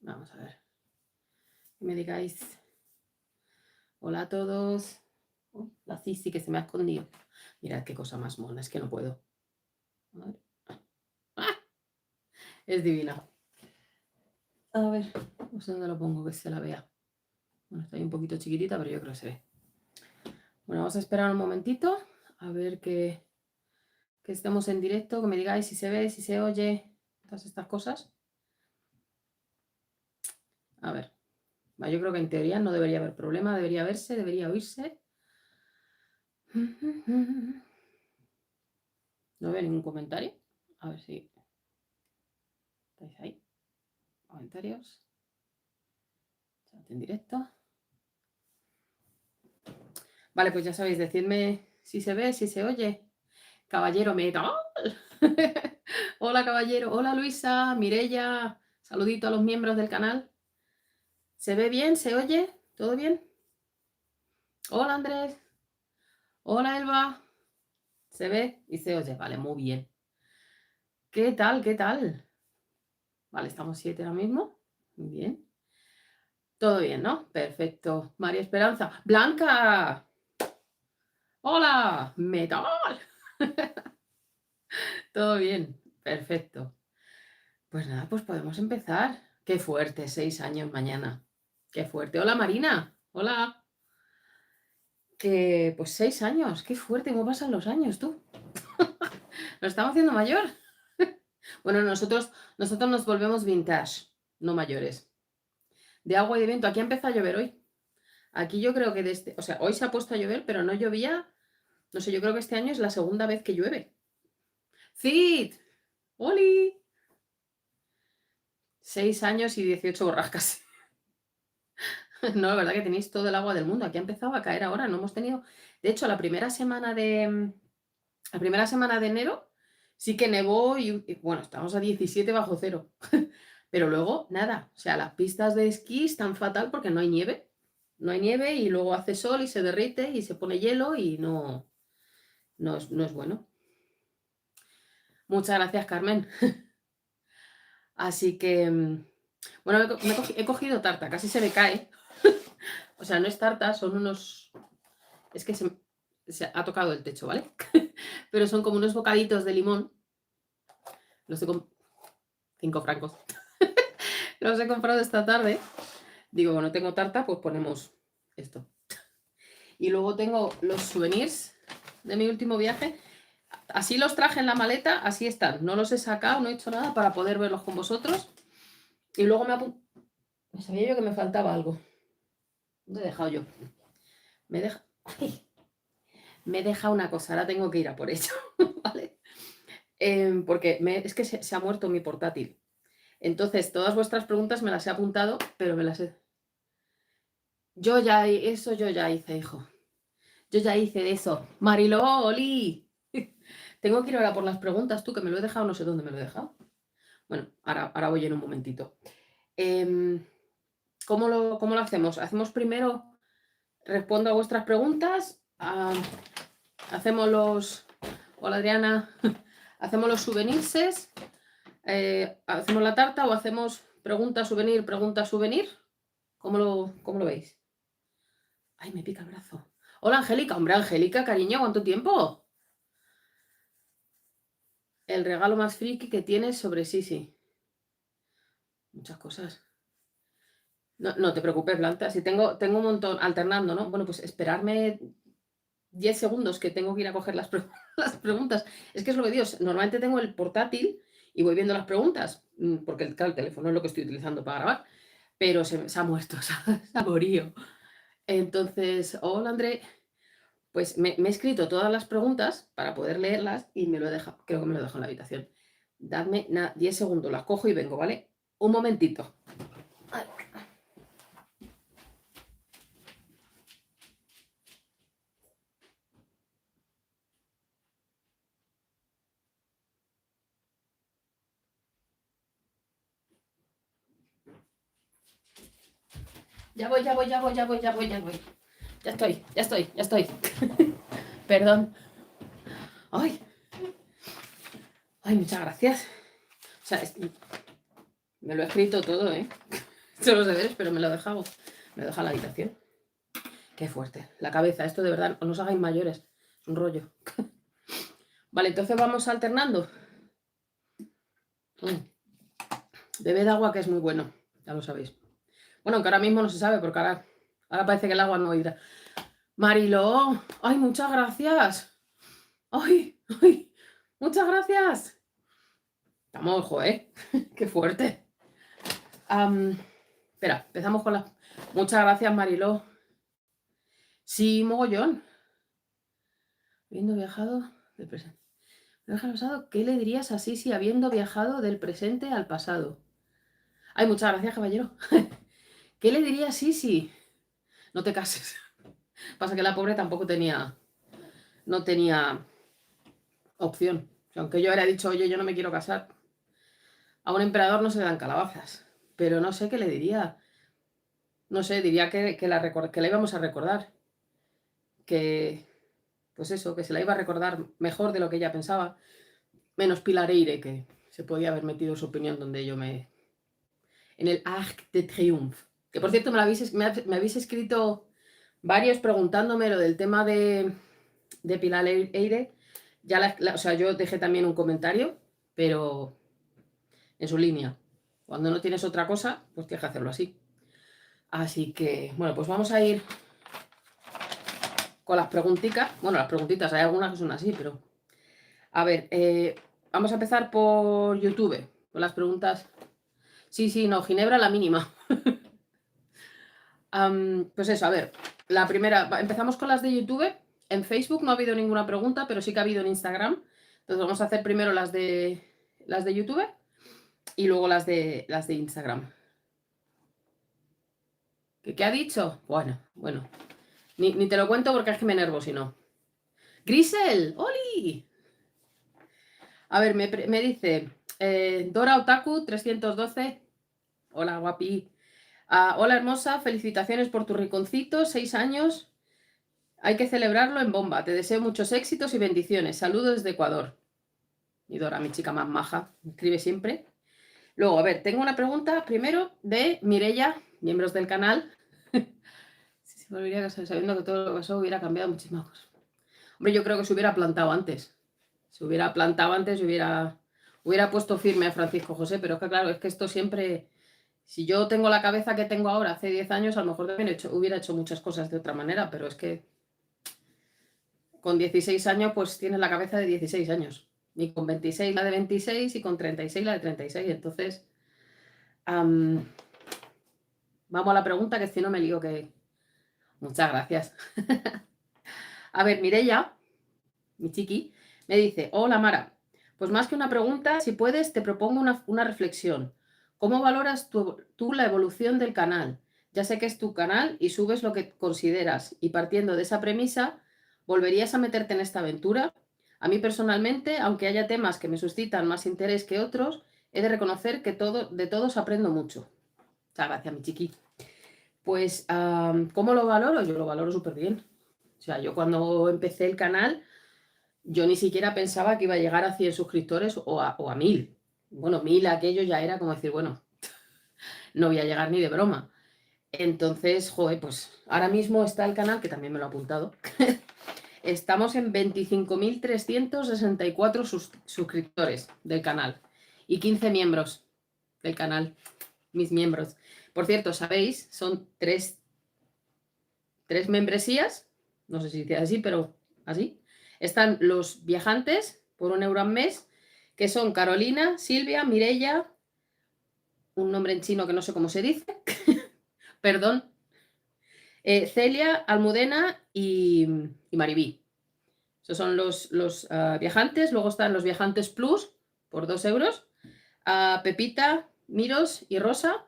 Vamos a ver. Que me digáis hola a todos. La Cici que se me ha escondido. Mirad qué cosa más mona, es que no puedo. A ver. ¡Ah! Es divina. A ver, no sé dónde lo pongo que se la vea. Bueno, está ahí un poquito chiquitita, pero yo creo que se ve. Bueno, vamos a esperar un momentito a ver que estemos en directo, que me digáis si se ve, si se oye, todas estas cosas. A ver, yo creo que en teoría no debería haber problema, debería verse, debería oírse. No veo ningún comentario. A ver si estáis ahí. Comentarios. Chat en directo. Vale, pues ya sabéis, decidme si se ve, si se oye. Caballero metal. Hola, caballero. Hola, Luisa, Mirella. Saludito a los miembros del canal. ¿Se ve bien? ¿Se oye? ¿Todo bien? Hola, Andrés. Hola, Elba. ¿Se ve y se oye? Vale, muy bien. ¿Qué tal? ¿Qué tal? Vale, estamos 7 ahora mismo. Muy bien. Todo bien, ¿no? Perfecto. María Esperanza. ¡Blanca! ¡Hola! ¡Metal! Todo bien. Perfecto. Pues nada, pues podemos empezar. Qué fuerte, 6 años mañana. Qué fuerte. Hola, Marina. Hola. Que, pues 6 años. Qué fuerte. ¿Cómo pasan los años, tú? Nos estamos haciendo mayor. Bueno, nosotros nos volvemos vintage, no mayores. De agua y de viento. Aquí empieza a llover hoy. Aquí yo creo que desde, o sea, hoy se ha puesto a llover, pero no llovía. No sé, yo creo que este año es la segunda vez que llueve. ¡Cid! ¡Oli! 6 años y 18 borrascas. No, la verdad que tenéis todo el agua del mundo. Aquí ha empezado a caer ahora. No hemos tenido. De hecho, la primera semana de enero sí que nevó y bueno, estamos a 17 bajo cero. Pero luego, nada. O sea, las pistas de esquí están fatal porque no hay nieve. No hay nieve y luego hace sol y se derrite y se pone hielo y no es bueno. Muchas gracias, Carmen. Así que, bueno, he cogido tarta, casi se me cae. O sea, no es tarta, son unos... Es que se ha tocado el techo, ¿vale? Pero son como unos bocaditos de limón. Los he 5 francos. Los he comprado esta tarde. Digo, bueno, tengo tarta, pues ponemos esto. Y luego tengo los souvenirs de mi último viaje. Así los traje en la maleta, así están. No los he sacado, no he hecho nada para poder verlos con vosotros. Y luego me sabía yo que me faltaba algo. ¿Dónde he dejado yo? Me deja... Me deja una cosa, ahora tengo que ir a por ello, ¿vale? Porque es que se ha muerto mi portátil. Entonces, todas vuestras preguntas me las he apuntado, pero me las he... Eso yo ya hice, hijo. Yo ya hice de eso. Mariloli. Tengo que ir ahora por las preguntas, tú, que me lo he dejado, no sé dónde me lo he dejado. Bueno, ahora voy en un momentito. ¿Cómo lo hacemos? Hacemos primero, respondo a vuestras preguntas. Hacemos los... Hola, Adriana. Hacemos los souvenirs. ¿Hacemos la tarta o hacemos pregunta, souvenir? ¿Cómo lo veis? Ay, me pica el brazo. Hola, Angélica. Hombre, Angélica, cariño, ¿cuánto tiempo? El regalo más friki que tienes sobre sí. Muchas cosas. No te preocupes, Blanca. Si tengo un montón alternando, ¿no? Bueno, pues esperarme 10 segundos que tengo que ir a coger las preguntas. Es que es lo que digo. Normalmente tengo el portátil y voy viendo las preguntas, porque claro, el teléfono es lo que estoy utilizando para grabar, pero se ha muerto, se ha morido. Entonces, hola, André. Pues me he escrito todas las preguntas para poder leerlas y me lo he dejado, creo que me lo dejo en la habitación. Dadme 10 segundos, las cojo y vengo, ¿vale? Un momentito. Ay. Ya voy. Ya estoy. Perdón. Ay, muchas gracias. O sea, me lo he escrito todo, ¿eh? hecho los deberes, pero me lo he dejado. Me lo deja en la habitación. Qué fuerte. La cabeza, esto de verdad, no os hagáis mayores. Es un rollo. Vale, entonces vamos alternando. Bebed agua, que es muy bueno. Ya lo sabéis. Bueno, aunque ahora mismo no se sabe, porque ahora parece que el agua no hidra. Mariló, ay, muchas gracias. Ay, ay, muchas gracias. Estamos, ojo, qué fuerte. Espera, empezamos con las... Muchas gracias, Mariló. Sí, mogollón. Habiendo viajado del presente. ¿Qué le dirías así si habiendo viajado del presente al pasado? Ay, muchas gracias, caballero. ¿Qué le dirías si no te cases? Pasa que la pobre tampoco no tenía opción. O sea, aunque yo le he dicho, oye, yo no me quiero casar, a un emperador no se le dan calabazas. Pero no sé qué le diría. No sé, diría que la íbamos a recordar. Que, pues eso, que se la iba a recordar mejor de lo que ella pensaba. Menos Pilar Eire, que se podía haber metido su opinión donde yo me... En el Arc de Triomphe. Que por cierto, me habéis escrito varios preguntándome lo del tema de Pilar Eire. Ya o sea, yo dejé también un comentario, pero en su línea. Cuando no tienes otra cosa, pues tienes que hacerlo así. Así que, bueno, pues vamos a ir con las preguntitas. Bueno, las preguntitas, hay algunas que son así, pero... A ver, vamos a empezar por YouTube, con las preguntas. Sí, no, Ginebra la mínima. Pues eso, a ver, la primera, empezamos con las de YouTube. En Facebook no ha habido ninguna pregunta, pero sí que ha habido en Instagram. Entonces vamos a hacer primero las de YouTube y luego las de Instagram. ¿Qué ha dicho? Bueno. Ni te lo cuento porque es que me enervo si no. Grisel, ¡oli! A ver, me dice Dora Otaku 312. Hola, guapi. Hola, hermosa. Felicitaciones por tu rinconcito. 6 años. Hay que celebrarlo en bomba. Te deseo muchos éxitos y bendiciones. Saludos desde Ecuador. Y Dora, mi chica más maja, me escribe siempre. Luego, a ver, tengo una pregunta primero de Mireia, miembros del canal. Si se volvería a casar sabiendo que todo lo que pasó hubiera cambiado muchísimas cosas. Hombre, yo creo que se hubiera plantado antes. Se hubiera plantado antes y hubiera puesto firme a Francisco José, pero es que claro, es que esto siempre... Si yo tengo la cabeza que tengo ahora hace 10 años, a lo mejor también hubiera hecho muchas cosas de otra manera, pero es que con 16 años pues tienes la cabeza de 16 años. Y con 26 la de 26 y con 36 la de 36. Entonces, vamos a la pregunta, que si no me lío que... Muchas gracias. A ver, Mireia, mi chiqui, me dice, hola Mara, pues más que una pregunta, si puedes, te propongo una reflexión. ¿Cómo valoras tú la evolución del canal? Ya sé que es tu canal y subes lo que consideras, y partiendo de esa premisa, ¿volverías a meterte en esta aventura? A mí personalmente, aunque haya temas que me suscitan más interés que otros, he de reconocer que de todos aprendo mucho. Muchas gracias, mi chiqui. Pues, ¿cómo lo valoro? Yo lo valoro súper bien. O sea, yo cuando empecé el canal, yo ni siquiera pensaba que iba a llegar a 100 suscriptores o a 1000. Bueno, 1000 aquello ya era como decir, bueno, no voy a llegar ni de broma. Entonces, joder, pues ahora mismo está el canal, que también me lo he apuntado. Estamos en 25.364 suscriptores del canal y 15 miembros del canal, mis miembros. Por cierto, sabéis, son tres membresías, no sé si dice así, pero así. Están los viajantes por 1 euro al mes, que son Carolina, Silvia, Mireia, un nombre en chino que no sé cómo se dice, perdón, Celia, Almudena y Maribí. Esos son los viajantes. Luego están los viajantes Plus por 2 euros, Pepita, Miros y Rosa.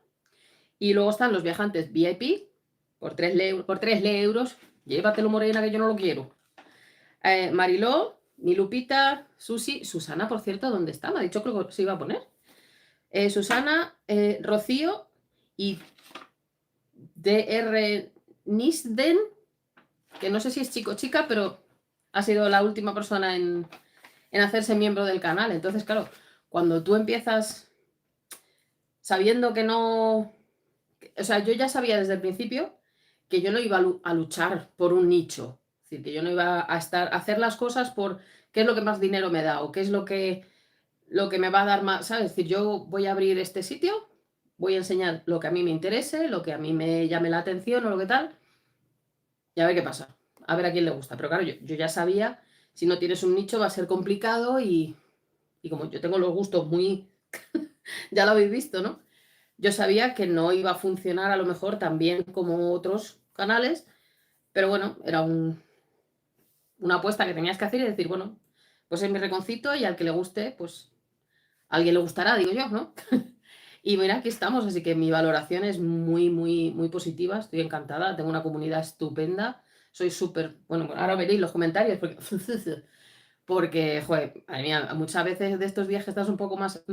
Y luego están los viajantes VIP por 3 euros. Llévatelo, morena, que yo no lo quiero. Mariló, mi Lupita, Susi, Susana, por cierto, ¿dónde está? Me ha dicho que se iba a poner. Susana, Rocío y DR Nisden, que no sé si es chico o chica, pero ha sido la última persona en hacerse miembro del canal. Entonces, claro, cuando tú empiezas sabiendo que no O sea, yo ya sabía desde el principio que yo no iba a luchar por un nicho. Es decir, que yo no iba a hacer las cosas por qué es lo que más dinero me da o qué es lo que me va a dar más, ¿sabes? Es decir, yo voy a abrir este sitio, voy a enseñar lo que a mí me interese, lo que a mí me llame la atención o lo que tal, y a ver qué pasa, a ver a quién le gusta. Pero claro, yo ya sabía, si no tienes un nicho va a ser complicado y como yo tengo los gustos muy, ya lo habéis visto, ¿no? Yo sabía que no iba a funcionar a lo mejor tan bien como otros canales, pero bueno, era una apuesta que tenías que hacer y decir, bueno, pues es mi reconcito y al que le guste, pues a alguien le gustará, digo yo, ¿no? Y mira, aquí estamos, así que mi valoración es muy, muy, muy positiva, estoy encantada, tengo una comunidad estupenda, soy súper, bueno, ahora veréis los comentarios, porque joder, madre mía, muchas veces de estos días que estás un poco más,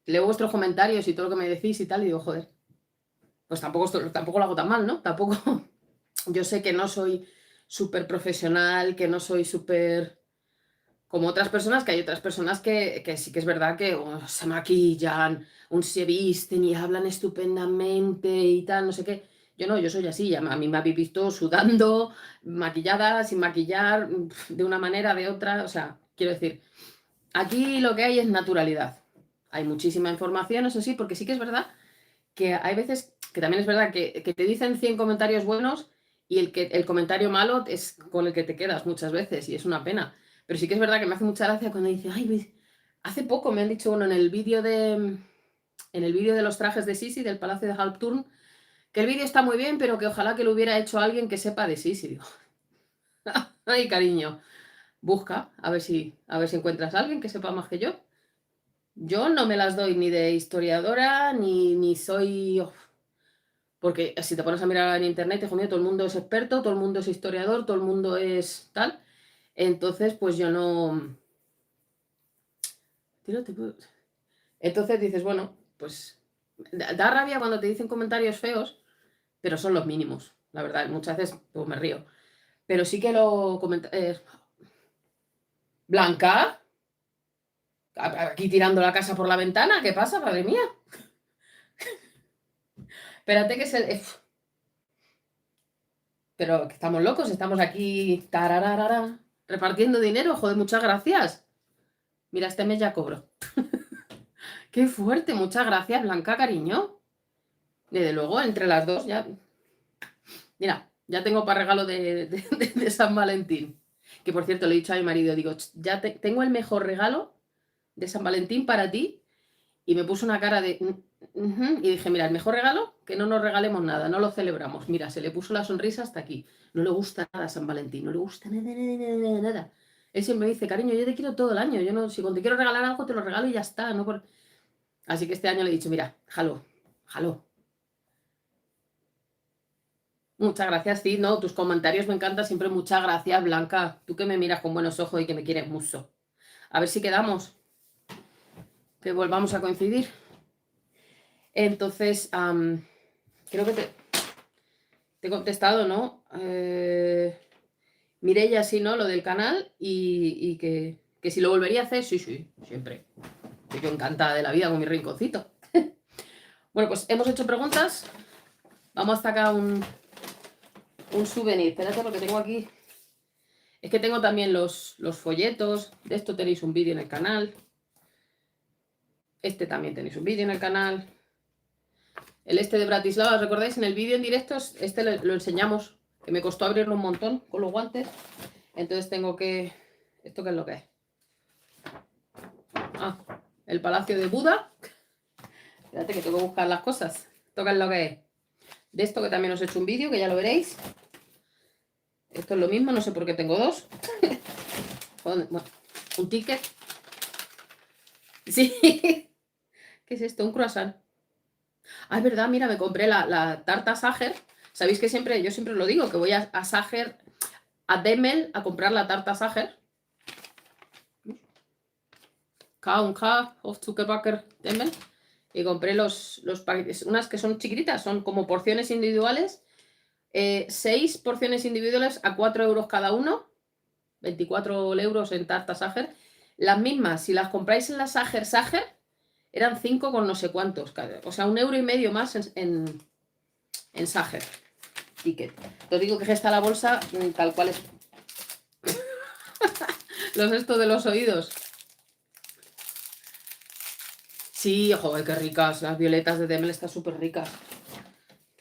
leo vuestros comentarios y todo lo que me decís y tal, y digo, joder, pues tampoco lo hago tan mal, ¿no? Tampoco, yo sé que no soy súper profesional, que no soy súper como otras personas, que hay otras personas que sí que es verdad que se maquillan, se visten y hablan estupendamente y tal, no sé qué. Yo no, yo soy así, a mí me habéis visto sudando, maquillada, sin maquillar, de una manera, de otra, o sea, quiero decir, aquí lo que hay es naturalidad. Hay muchísima información, eso sí, porque sí que es verdad que hay veces que también es verdad que te dicen 100 comentarios buenos y el comentario malo es con el que te quedas muchas veces y es una pena. Pero sí que es verdad que me hace mucha gracia cuando dice, ay, hace poco me han dicho, bueno, en el vídeo de los trajes de Sisi, del Palacio de Halpturn, que el vídeo está muy bien, pero que ojalá que lo hubiera hecho alguien que sepa de Sisi. Digo, ay, cariño, busca, a ver si encuentras a alguien que sepa más que yo. Yo no me las doy ni de historiadora, ni soy. Porque si te pones a mirar en internet, hijo mío, todo el mundo es experto, todo el mundo es historiador, todo el mundo es tal. Entonces, pues yo no. Entonces dices, bueno, pues da rabia cuando te dicen comentarios feos, pero son los mínimos, la verdad. Muchas veces pues, me río. Pero sí que lo comenta. Blanca, aquí tirando la casa por la ventana, ¿qué pasa, madre mía? Espérate que se. Pero que estamos locos, estamos aquí tarararara, repartiendo dinero, joder, muchas gracias. Mira, este mes ya cobro. Qué fuerte, muchas gracias, Blanca, cariño. Desde luego, entre las dos ya. Mira, ya tengo para regalo de San Valentín. Que por cierto, le he dicho a mi marido, digo, ya tengo el mejor regalo de San Valentín para ti. Y me puso una cara de. Y dije, mira, el mejor regalo, que no nos regalemos nada, no lo celebramos. Mira, se le puso la sonrisa hasta aquí. No le gusta nada San Valentín, no le gusta nada, nada, nada, nada. Él siempre me dice, cariño, yo te quiero todo el año. Yo no, si cuando te quiero regalar algo, te lo regalo y ya está. Así que este año le he dicho, mira, jalo, jalo. Muchas gracias, sí, no, tus comentarios me encantan siempre. Muchas gracias, Blanca. Tú que me miras con buenos ojos y que me quieres mucho. A ver si quedamos, que volvamos a coincidir. Entonces, creo que te he contestado, ¿no? Mireia, sí, ¿no? Lo del canal y que si lo volvería a hacer, sí, sí, siempre. Yo encantada de la vida con mi rinconcito. Bueno, pues hemos hecho preguntas. Vamos a sacar un souvenir. Espérate porque tengo aquí. Es que tengo también los folletos. De esto tenéis un vídeo en el canal. Este también tenéis un vídeo en el canal. El de Bratislava, ¿os recordáis? En el vídeo en directo, este lo enseñamos. Que me costó abrirlo un montón con los guantes. Entonces tengo que. ¿Esto qué es lo que es? El Palacio de Buda. Espérate que tengo que buscar las cosas. ¿Esto qué es lo que es? De esto que también os he hecho un vídeo, que ya lo veréis. Esto es lo mismo, no sé por qué tengo dos. Bueno, un ticket. Sí. ¿Qué es esto? Un croissant. Ah, es verdad, mira, me compré la tarta Sacher. Sabéis que yo siempre lo digo, que voy a Sacher, a Demel, a comprar la tarta Sacher. K of Zuckerbacker Demel. Y compré los paquetes, unas que son chiquititas, son como porciones individuales. 6 porciones individuales a 4 euros cada uno. 24 euros en tarta Sacher. Las mismas, si las compráis en la Sacher, Eran 5 con no sé cuántos. O sea, 1,5 € más en Sager Ticket. Te digo que está la bolsa tal cual es. Los estos de los oídos. Sí, joder, qué ricas. Las violetas de Demel están súper ricas.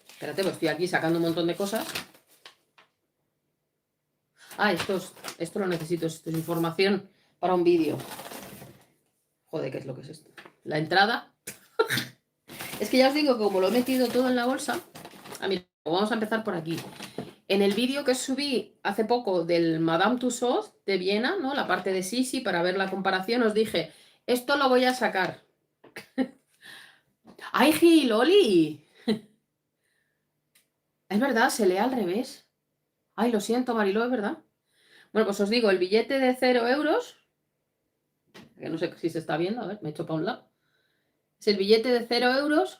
Espérate, pues estoy aquí sacando un montón de cosas. Ah, esto lo necesito. Esto es información para un vídeo. Joder, ¿qué es lo que es esto? La entrada. Es que ya os digo que como lo he metido todo en la bolsa. A mí, vamos a empezar por aquí. En el vídeo que subí hace poco del Madame Tussauds de Viena, ¿no? La parte de Sisi, para ver la comparación, os dije, esto lo voy a sacar. ¡Ay, Gil, Oli! Es verdad, se lee al revés. Ay, lo siento, Mariló, es verdad. Bueno, pues os digo, el billete de 0 €, que no sé si se está viendo, a ver, me he hecho para un lado. Es el billete de 0 €,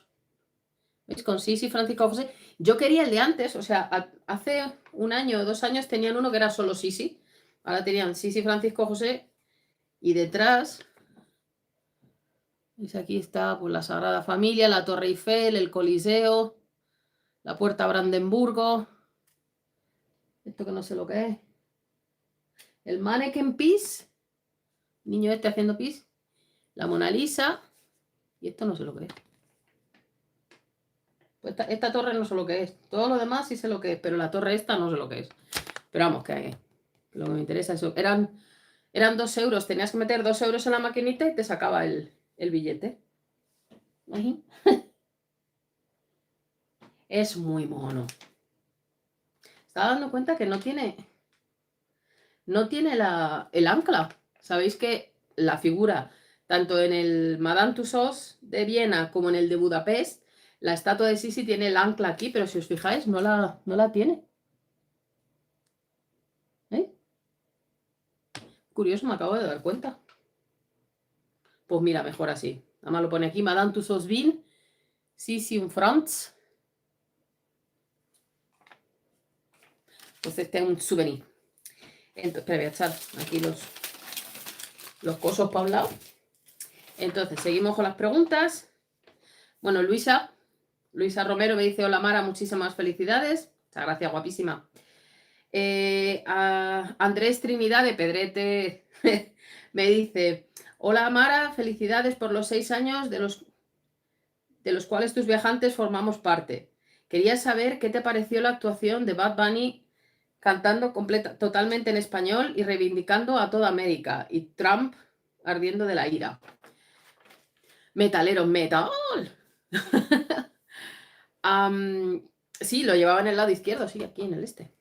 ¿veis? Con Sisi, Francisco José. Yo quería el de antes, o sea, hace 1 año o 2 años tenían uno que era solo Sisi. Ahora tenían Sisi, Francisco José y detrás, ¿veis? Aquí está pues, la Sagrada Familia, la Torre Eiffel, el Coliseo, la Puerta Brandenburgo. Esto que no sé lo que es. El Mannequin Peace. Niño este haciendo pis. La Mona Lisa. Y esto no sé lo que es. Pues esta torre no sé lo que es. Todo lo demás sí sé lo que es, pero la torre esta no sé lo que es. Pero vamos, que lo que me interesa es eso. Eran 2 €. Tenías que meter 2 € en la maquinita y te sacaba el billete. ¿Ahí? Es muy mono. Estaba dando cuenta que no tiene el ancla. Sabéis que la figura, tanto en el Madame Tussauds de Viena como en el de Budapest, la estatua de Sisi tiene el ancla aquí, pero si os fijáis, no la tiene. ¿Eh? Curioso, me acabo de dar cuenta. Pues mira, mejor así. Además lo pone aquí, Madame Tussauds Wien, Sisi en France. Pues este es un souvenir. Entonces, espera, voy a echar aquí los cosos para un lado. Entonces, seguimos con las preguntas. Bueno, Luisa Romero me dice, hola Mara, muchísimas felicidades. Muchas gracias, guapísima. Andrés Trinidad de Pedrete me dice, hola Mara, felicidades por los 6 años de los cuales tus viajantes formamos parte. Quería saber qué te pareció la actuación de Bad Bunny cantando totalmente en español y reivindicando a toda América, y Trump ardiendo de la ira. Metalero, metal. Sí, lo llevaba en el lado izquierdo, sí, aquí en el este.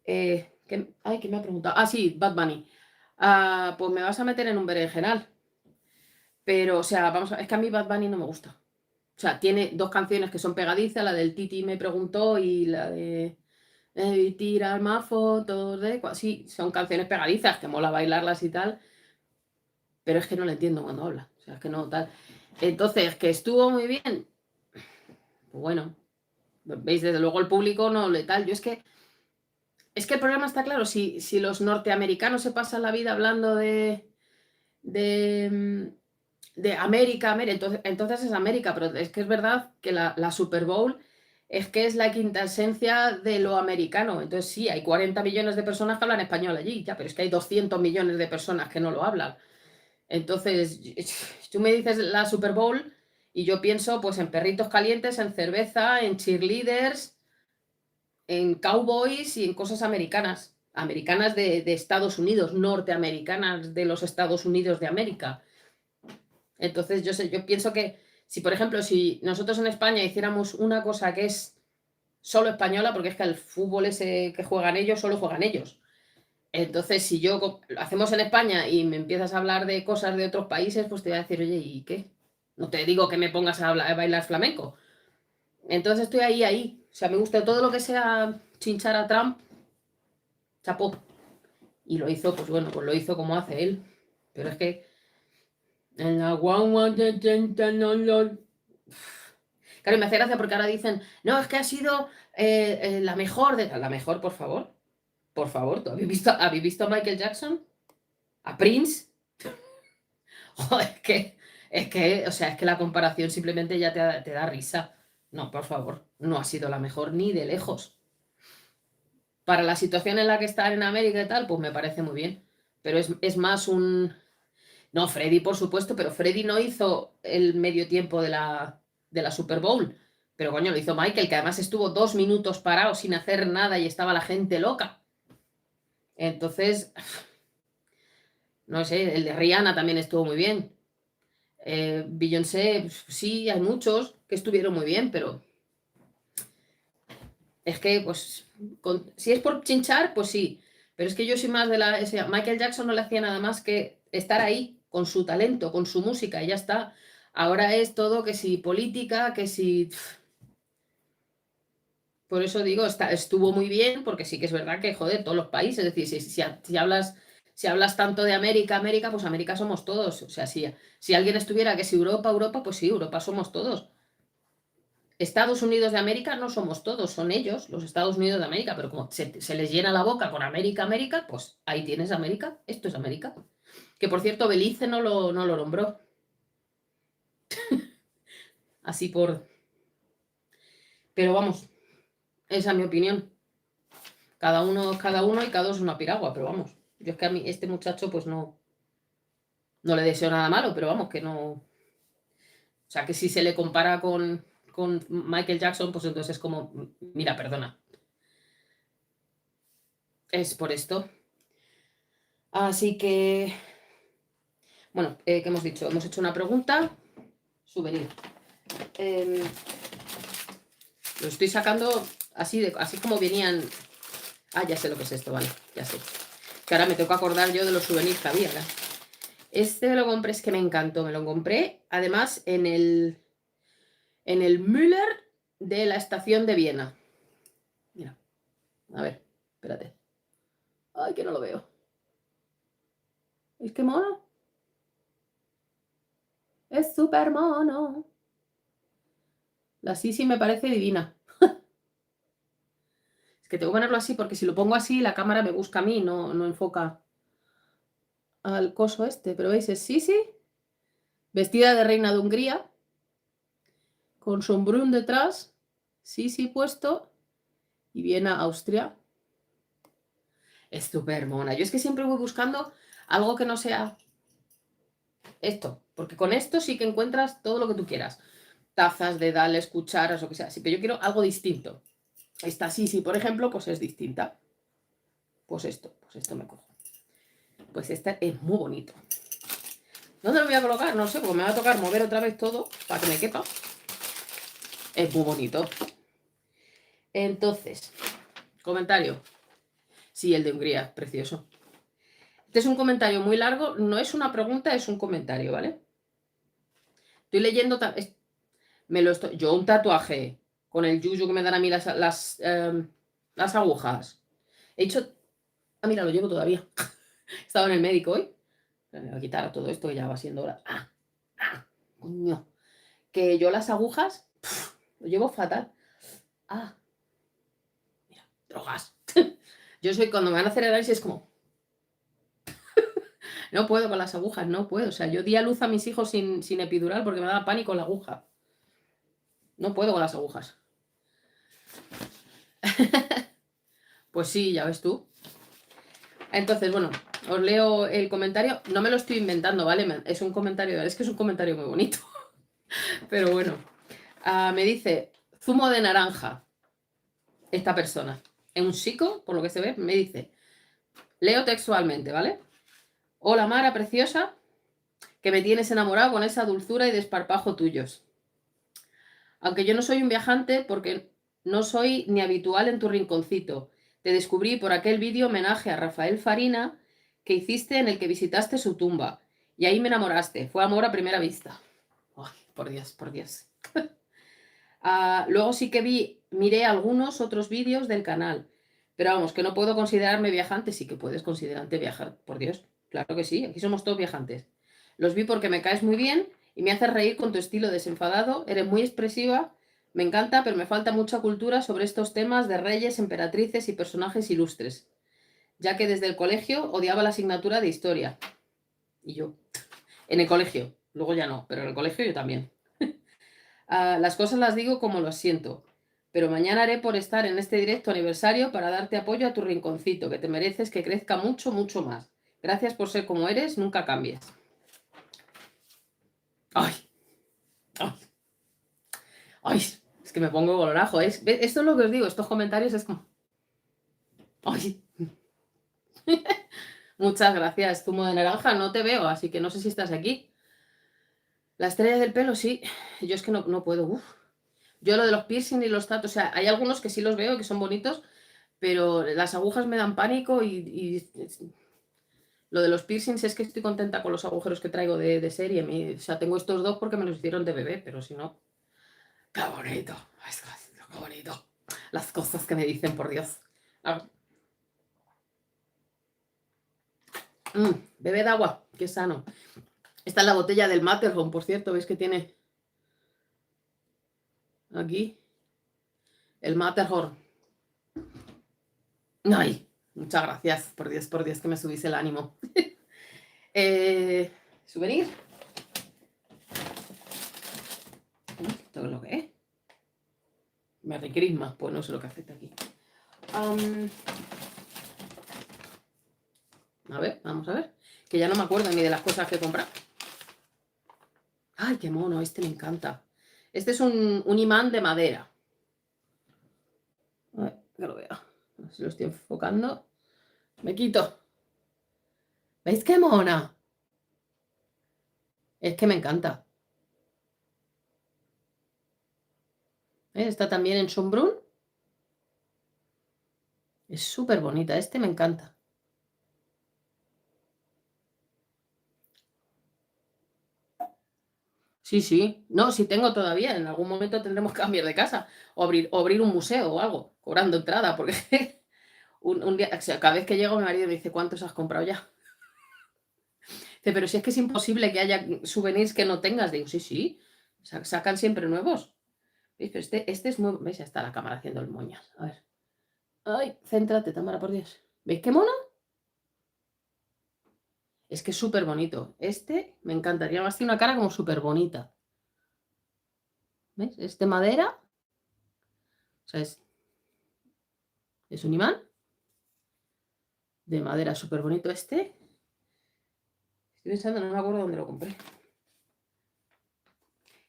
¿Qué me ha preguntado? Ah, sí, Bad Bunny. Pues me vas a meter en un berenjenal. Pero, o sea, vamos es que a mí Bad Bunny no me gusta. O sea, tiene 2 canciones que son pegadizas, la del Titi me preguntó y la de tirar más fotos de... Sí, son canciones pegadizas, que mola bailarlas y tal, pero es que no le entiendo cuando habla. O sea, es que no, tal. Entonces, que estuvo muy bien, pues bueno, veis, desde luego el público no le tal. Yo es que el problema está claro, si los norteamericanos se pasan la vida hablando de América, entonces es América, pero es que es verdad que la Super Bowl es que es la quinta esencia de lo americano. Entonces sí, hay 40 millones de personas que hablan español allí, ya, pero es que hay 200 millones de personas que no lo hablan. Entonces, tú me dices la Super Bowl y yo pienso pues en perritos calientes, en cerveza, en cheerleaders, en cowboys y en cosas americanas. Americanas de Estados Unidos, norteamericanas de los Estados Unidos de América. Entonces, yo pienso que si, por ejemplo, si nosotros en España hiciéramos una cosa que es solo española, porque es que el fútbol ese que juegan ellos, solo juegan ellos. Entonces, si lo hacemos en España y me empiezas a hablar de cosas de otros países, pues te voy a decir, oye, ¿y qué? No te digo que me pongas a bailar flamenco. Entonces estoy ahí. O sea, me gusta todo lo que sea chinchar a Trump, chapó. Y lo hizo, pues bueno, pues lo hizo como hace él. Pero es que en la guagua de claro, y me hace gracia porque ahora dicen, no, es que ha sido la mejor de tal. La mejor, por favor. Por favor, ¿tú habéis visto a Michael Jackson? ¿A Prince? Joder, que Es que, o sea, es que la comparación simplemente ya te da risa. No, por favor, no ha sido la mejor ni de lejos. Para la situación en la que están en América y tal, pues me parece muy bien. Pero es más un... No, Freddy, por supuesto, pero Freddy no hizo el medio tiempo de la Super Bowl. Pero coño, lo hizo Michael, que además estuvo 2 minutos parado sin hacer nada y estaba la gente loca. Entonces, no sé, el de Rihanna también estuvo muy bien. Beyoncé, pues, sí, hay muchos que estuvieron muy bien, pero es que, pues, si es por chinchar, pues sí. Pero es que yo soy más de la... Michael Jackson no le hacía nada más que estar ahí con su talento, con su música y ya está. Ahora es todo que si política, que si... Por eso digo, estuvo muy bien, porque sí que es verdad que, joder, todos los países, es decir, si hablas tanto de América, América, pues América somos todos. O sea, si alguien estuviera que si Europa, Europa, pues sí, Europa somos todos. Estados Unidos de América no somos todos, son ellos, los Estados Unidos de América, pero como se les llena la boca con América, América, pues ahí tienes América, esto es América. Que por cierto, Belice no lo nombró, así por... Pero vamos, esa es mi opinión. Cada uno es cada uno y cada uno es una piragua, pero vamos. Yo es que a mí, este muchacho, pues no le deseo nada malo, pero vamos, que no. O sea, que si se le compara con Michael Jackson, pues entonces es como, mira, perdona. Es por esto. Así que, bueno, ¿qué hemos dicho? Hemos hecho una pregunta. Souvenir. Lo estoy sacando así como venían. Ah, ya sé lo que es esto, vale, ya sé. Que ahora me tengo que acordar yo de los souvenirs que había, ¿verdad? Este me lo compré, es que me encantó, me lo compré además en el Müller de la estación de Viena. Mira, a ver, espérate. Ay, que no lo veo. Es que mono. Es súper mono. La Sisi me parece divina. Es que tengo que ponerlo así porque si lo pongo así la cámara me busca a mí, no enfoca al coso este. Pero veis, es Sisi, vestida de reina de Hungría, con sombrún detrás, Sisi puesto y Viena, Austria. Es súper mona. Yo es que siempre voy buscando algo que no sea esto, porque con esto sí que encuentras todo lo que tú quieras. Tazas, dedales, cucharas, lo que sea. Sí, pero yo quiero algo distinto. Esta sí, por ejemplo, pues es distinta. Pues esto me cojo. Pues este es muy bonito. ¿Dónde lo voy a colocar? No sé, porque me va a tocar mover otra vez todo para que me quepa. Es muy bonito. Entonces, comentario. Sí, el de Hungría, precioso. Este es un comentario muy largo, no es una pregunta, es un comentario, ¿vale? Estoy leyendo, yo un tatuaje con el yuyu que me dan a mí las agujas. He hecho, mira, lo llevo todavía. He estado en el médico hoy. Me voy a quitar todo esto que ya va siendo hora. Coño. Que yo las agujas, lo llevo fatal. Mira, drogas. Yo soy cuando me van a hacer análisis es como, no puedo con las agujas, no puedo. O sea, yo di a luz a mis hijos sin epidural porque me daba pánico la aguja. No puedo con las agujas. Pues sí, ya ves tú. Entonces, bueno, os leo el comentario. No me lo estoy inventando, ¿vale? Es un comentario, es que es un comentario muy bonito. Pero bueno. Me dice, zumo de naranja. Esta persona. Es un chico, por lo que se ve, me dice. Leo textualmente, ¿vale? Hola, Mara, preciosa, que me tienes enamorado con esa dulzura y desparpajo tuyos. Aunque yo no soy un viajante porque no soy ni habitual en tu rinconcito. Te descubrí por aquel vídeo homenaje a Rafael Farina que hiciste en el que visitaste su tumba. Y ahí me enamoraste. Fue amor a primera vista. Ay, por Dios, por Dios. Luego sí que miré algunos otros vídeos del canal. Pero vamos, que no puedo considerarme viajante. Sí que puedes considerarte viajar, por Dios. Claro que sí, aquí somos todos viajantes. Los vi porque me caes muy bien y me haces reír con tu estilo desenfadado. Eres muy expresiva. Me encanta, pero me falta mucha cultura sobre estos temas de reyes, emperatrices y personajes ilustres. Ya que desde el colegio odiaba la asignatura de historia. Y yo, en el colegio. Luego ya no, pero en el colegio yo también. Las cosas las digo como lo siento, pero mañana haré por estar en este directo aniversario para darte apoyo a tu rinconcito, que te mereces que crezca mucho, mucho más. Gracias por ser como eres, nunca cambies. Ay, ay, ay, es que me pongo colorajo. Esto es lo que os digo, estos comentarios es como... Ay, muchas gracias, zumo de naranja, no te veo, así que no sé si estás aquí. La estrella del pelo, sí. Yo es que no puedo. Uf. Yo lo de los piercing y los tatuajes, o sea, hay algunos que sí los veo, que son bonitos, pero las agujas me dan pánico y lo de los piercings es que estoy contenta con los agujeros que traigo de serie. O sea, tengo estos dos porque me los hicieron de bebé, pero si no... ¡Qué bonito! Ay, ¡qué bonito! Las cosas que me dicen, por Dios. Ah, bebé de agua, qué sano. Esta es la botella del Matterhorn, por cierto, ¿veis que tiene aquí el Matterhorn? ¡Ay! Muchas gracias, por Dios, que me subís el ánimo. ¿Souvenir? ¿Todo lo que es? Merry Christmas, pues no sé lo que hace aquí. A ver, vamos a ver. Que ya no me acuerdo ni de las cosas que he comprado. ¡Ay, qué mono! Este me encanta. Este es un imán de madera. A ver, que lo vea. A ver si lo estoy enfocando. Me quito. ¿Veis qué mona? Es que me encanta. Está también en Schönbrunn. Es súper bonita. Este me encanta. Sí, sí. No, sí tengo todavía. En algún momento tendremos que cambiar de casa. O abrir un museo o algo. Cobrando entrada. Porque un día, o sea, cada vez que llego mi marido me dice, ¿cuántos has comprado ya? Dice, pero si es que es imposible que haya souvenirs que no tengas. Digo, sí, sí. Sacan siempre nuevos. ¿Veis? Pero este es muy... ¿Veis? Ya está la cámara haciendo el moñas. A ver. Ay, céntrate, Tamara, por Dios. ¿Veis qué mono? Es que es súper bonito. Este me encantaría. Además tiene una cara como súper bonita. ¿Veis? Es de madera. O sea, es un imán de madera súper bonito este. Estoy pensando, no me acuerdo dónde lo compré.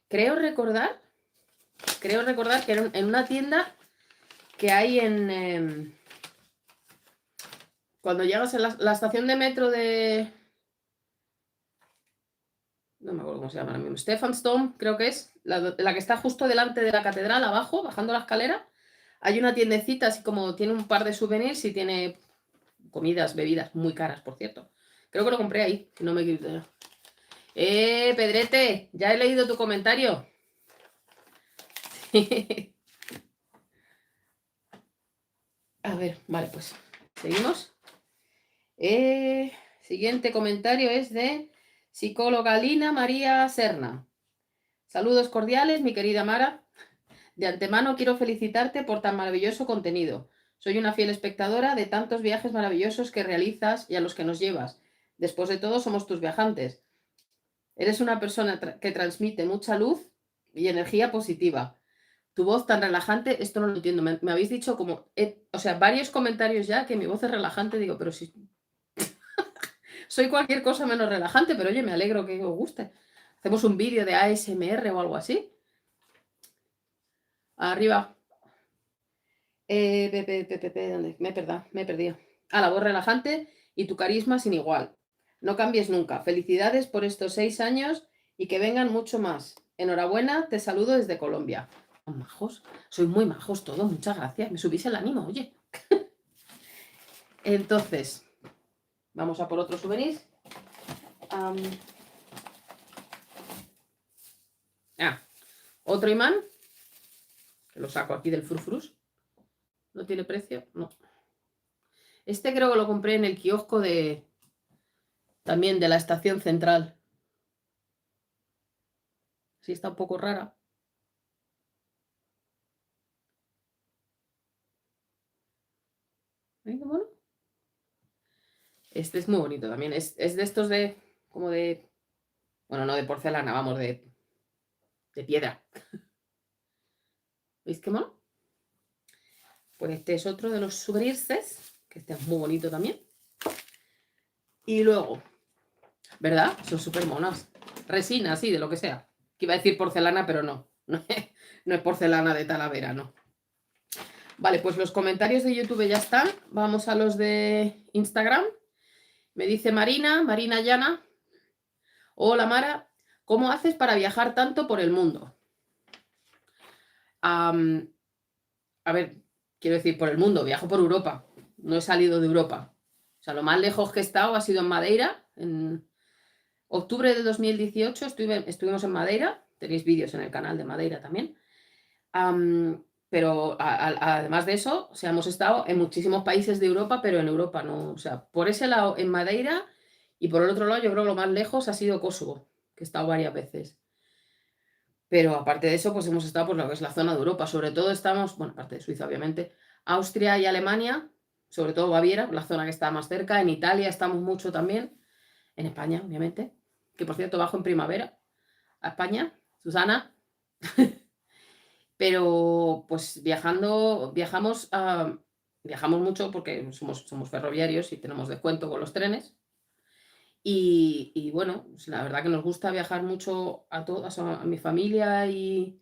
Creo recordar que era en una tienda que hay en... cuando llegas a la estación de metro de... No me acuerdo cómo se llama ahora mismo. Stephansdom, creo que es. La que está justo delante de la catedral, abajo, bajando la escalera. Hay una tiendecita, así como tiene un par de souvenirs y tiene comidas, bebidas, muy caras, por cierto. Creo que lo compré ahí, no me equivoco. Pedrete, ya he leído tu comentario. A ver, vale, pues seguimos. Siguiente comentario es de psicóloga Lina María Serna. Saludos cordiales, mi querida Mara. De antemano quiero felicitarte por tan maravilloso contenido. Soy una fiel espectadora de tantos viajes maravillosos que realizas y a los que nos llevas. Después de todo, somos tus viajantes. Eres una persona que transmite mucha luz y energía positiva. Tu voz tan relajante, esto no lo entiendo. Me habéis dicho como, o sea, varios comentarios ya que mi voz es relajante. Digo, pero si soy cualquier cosa menos relajante, pero oye, me alegro que os guste. Hacemos un vídeo de ASMR o algo así. Arriba. ¿Dónde? Me he perdido. La voz relajante y tu carisma sin igual. No cambies nunca. Felicidades por estos 6 años y que vengan mucho más. Enhorabuena, te saludo desde Colombia. Majos, soy muy majos todos, muchas gracias. Me subís el ánimo, oye. Entonces, vamos a por otro souvenir. Otro imán, que lo saco aquí del frufrus. ¿No tiene precio? No. Este creo que lo compré en el kiosco también de la estación central. Sí, está un poco rara. Venga, bueno. Este es muy bonito también. Es de estos como de Bueno, no de porcelana, vamos, de piedra. ¿Veis qué mono? Pues este es otro de los souvenirs, que este es muy bonito también. Y luego, ¿verdad? Son súper monas. Resina, sí, de lo que sea. Que iba a decir porcelana, pero no. No es porcelana de Talavera, no. Vale, pues los comentarios de YouTube ya están. Vamos a los de Instagram. Me dice Marina Llana. Hola Mara, ¿cómo haces para viajar tanto por el mundo? A ver, quiero decir, por el mundo, viajo por Europa. No he salido de Europa. O sea, lo más lejos que he estado ha sido en Madeira. En octubre de 2018 estuvimos en Madeira. Tenéis vídeos en el canal de Madeira también. Pero además de eso, o sea, hemos estado en muchísimos países de Europa, pero en Europa no. O sea, por ese lado en Madeira y por el otro lado yo creo que lo más lejos ha sido Kosovo, que he estado varias veces. Pero aparte de eso, pues hemos estado por lo que es la zona de Europa. Sobre todo estamos, bueno, aparte de Suiza, obviamente, Austria y Alemania, sobre todo Baviera, la zona que está más cerca. En Italia estamos mucho también. En España, obviamente. Que por cierto, bajo en primavera a España. Susana. Pero pues viajamos mucho porque somos ferroviarios y tenemos descuento con los trenes. Y bueno, pues la verdad que nos gusta viajar mucho a todas, a mi familia y,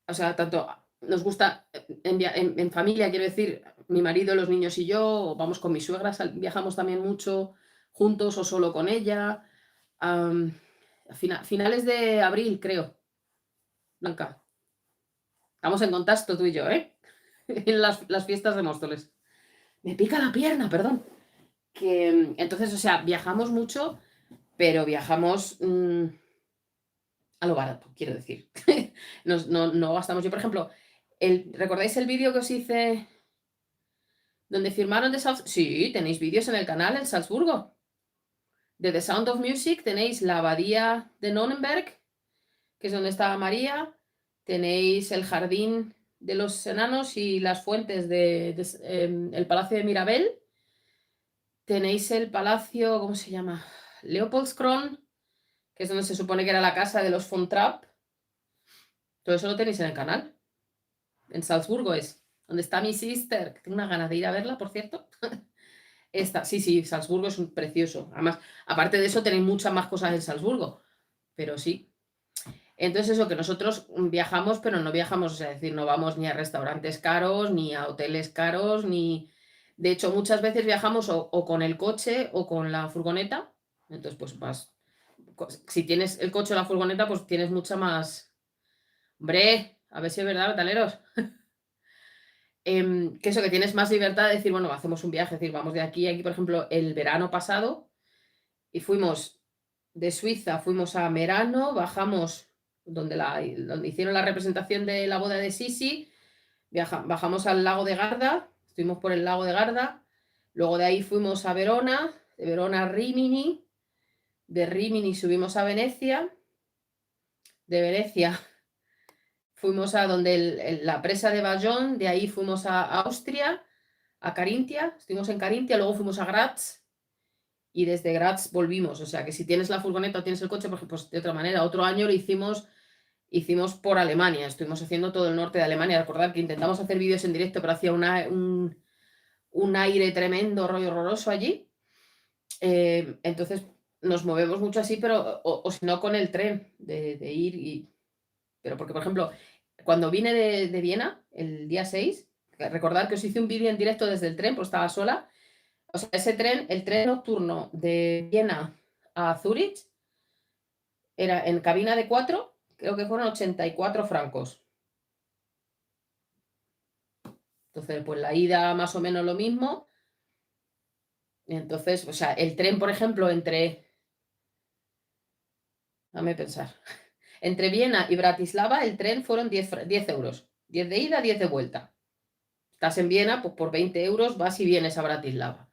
o sea, tanto nos gusta en familia, quiero decir, mi marido, los niños y yo, o vamos con mis suegras, viajamos también mucho juntos o solo con ella. Finales de abril, creo, Blanca. Estamos en contacto tú y yo, ¿eh? En las fiestas de Móstoles. Me pica la pierna, perdón. Que entonces, o sea, viajamos mucho, pero viajamos a lo barato, quiero decir. No gastamos. Yo, por ejemplo, ¿recordáis el vídeo que os hice donde firmaron de Salzburgo? Sí, tenéis vídeos en el canal en Salzburgo. De The Sound of Music tenéis la abadía de Nonnenberg, que es donde estaba María. Tenéis el jardín de los enanos y las fuentes el Palacio de Mirabel. Tenéis el palacio, ¿cómo se llama? Leopoldskron, que es donde se supone que era la casa de los von Trapp. Todo eso lo tenéis en el canal. En Salzburgo es, donde está mi sister, que tengo una ganas de ir a verla, por cierto. Sí, Salzburgo es un precioso. Además, aparte de eso, tenéis muchas más cosas en Salzburgo. Pero sí. Entonces, eso, que nosotros viajamos, pero no viajamos, es decir, no vamos ni a restaurantes caros, ni a hoteles caros, ni. De hecho, muchas veces viajamos o con el coche o con la furgoneta. Entonces, pues vas. Si tienes el coche o la furgoneta, pues tienes mucha más. Hombre, a ver si es verdad, metaleros. Que eso, que tienes más libertad de decir, bueno, hacemos un viaje, es decir, vamos de aquí a aquí, por ejemplo, el verano pasado, y fuimos de Suiza, fuimos a Merano, bajamos donde hicieron la representación de la boda de Sisi, bajamos al lago de Garda, estuvimos por el lago de Garda, luego de ahí fuimos a Verona, de Verona a Rimini, de Rimini subimos a Venecia, de Venecia fuimos a donde la presa de Bayonne, de ahí fuimos a Austria, a Carintia, estuvimos en Carintia, luego fuimos a Graz y desde Graz volvimos. O sea que si tienes la furgoneta o tienes el coche, pues de otra manera. Otro año lo hicimos por Alemania, estuvimos haciendo todo el norte de Alemania. Recordad que intentamos hacer vídeos en directo, pero hacía un aire tremendo, rollo horroroso allí. Entonces nos movemos mucho así, pero o si no con el tren, de ir y. Pero porque, por ejemplo, cuando vine de Viena, el día 6, recordad que os hice un vídeo en directo desde el tren, pues estaba sola. O sea, el tren nocturno de Viena a Zúrich, era en cabina de 4, creo que fueron 84 francos. Entonces, pues la ida más o menos lo mismo. Entonces, o sea, el tren, por ejemplo, Déjame pensar. Entre Viena y Bratislava, el tren fueron 10 euros. 10 de ida, 10 de vuelta. Estás en Viena, pues por 20 euros vas y vienes a Bratislava.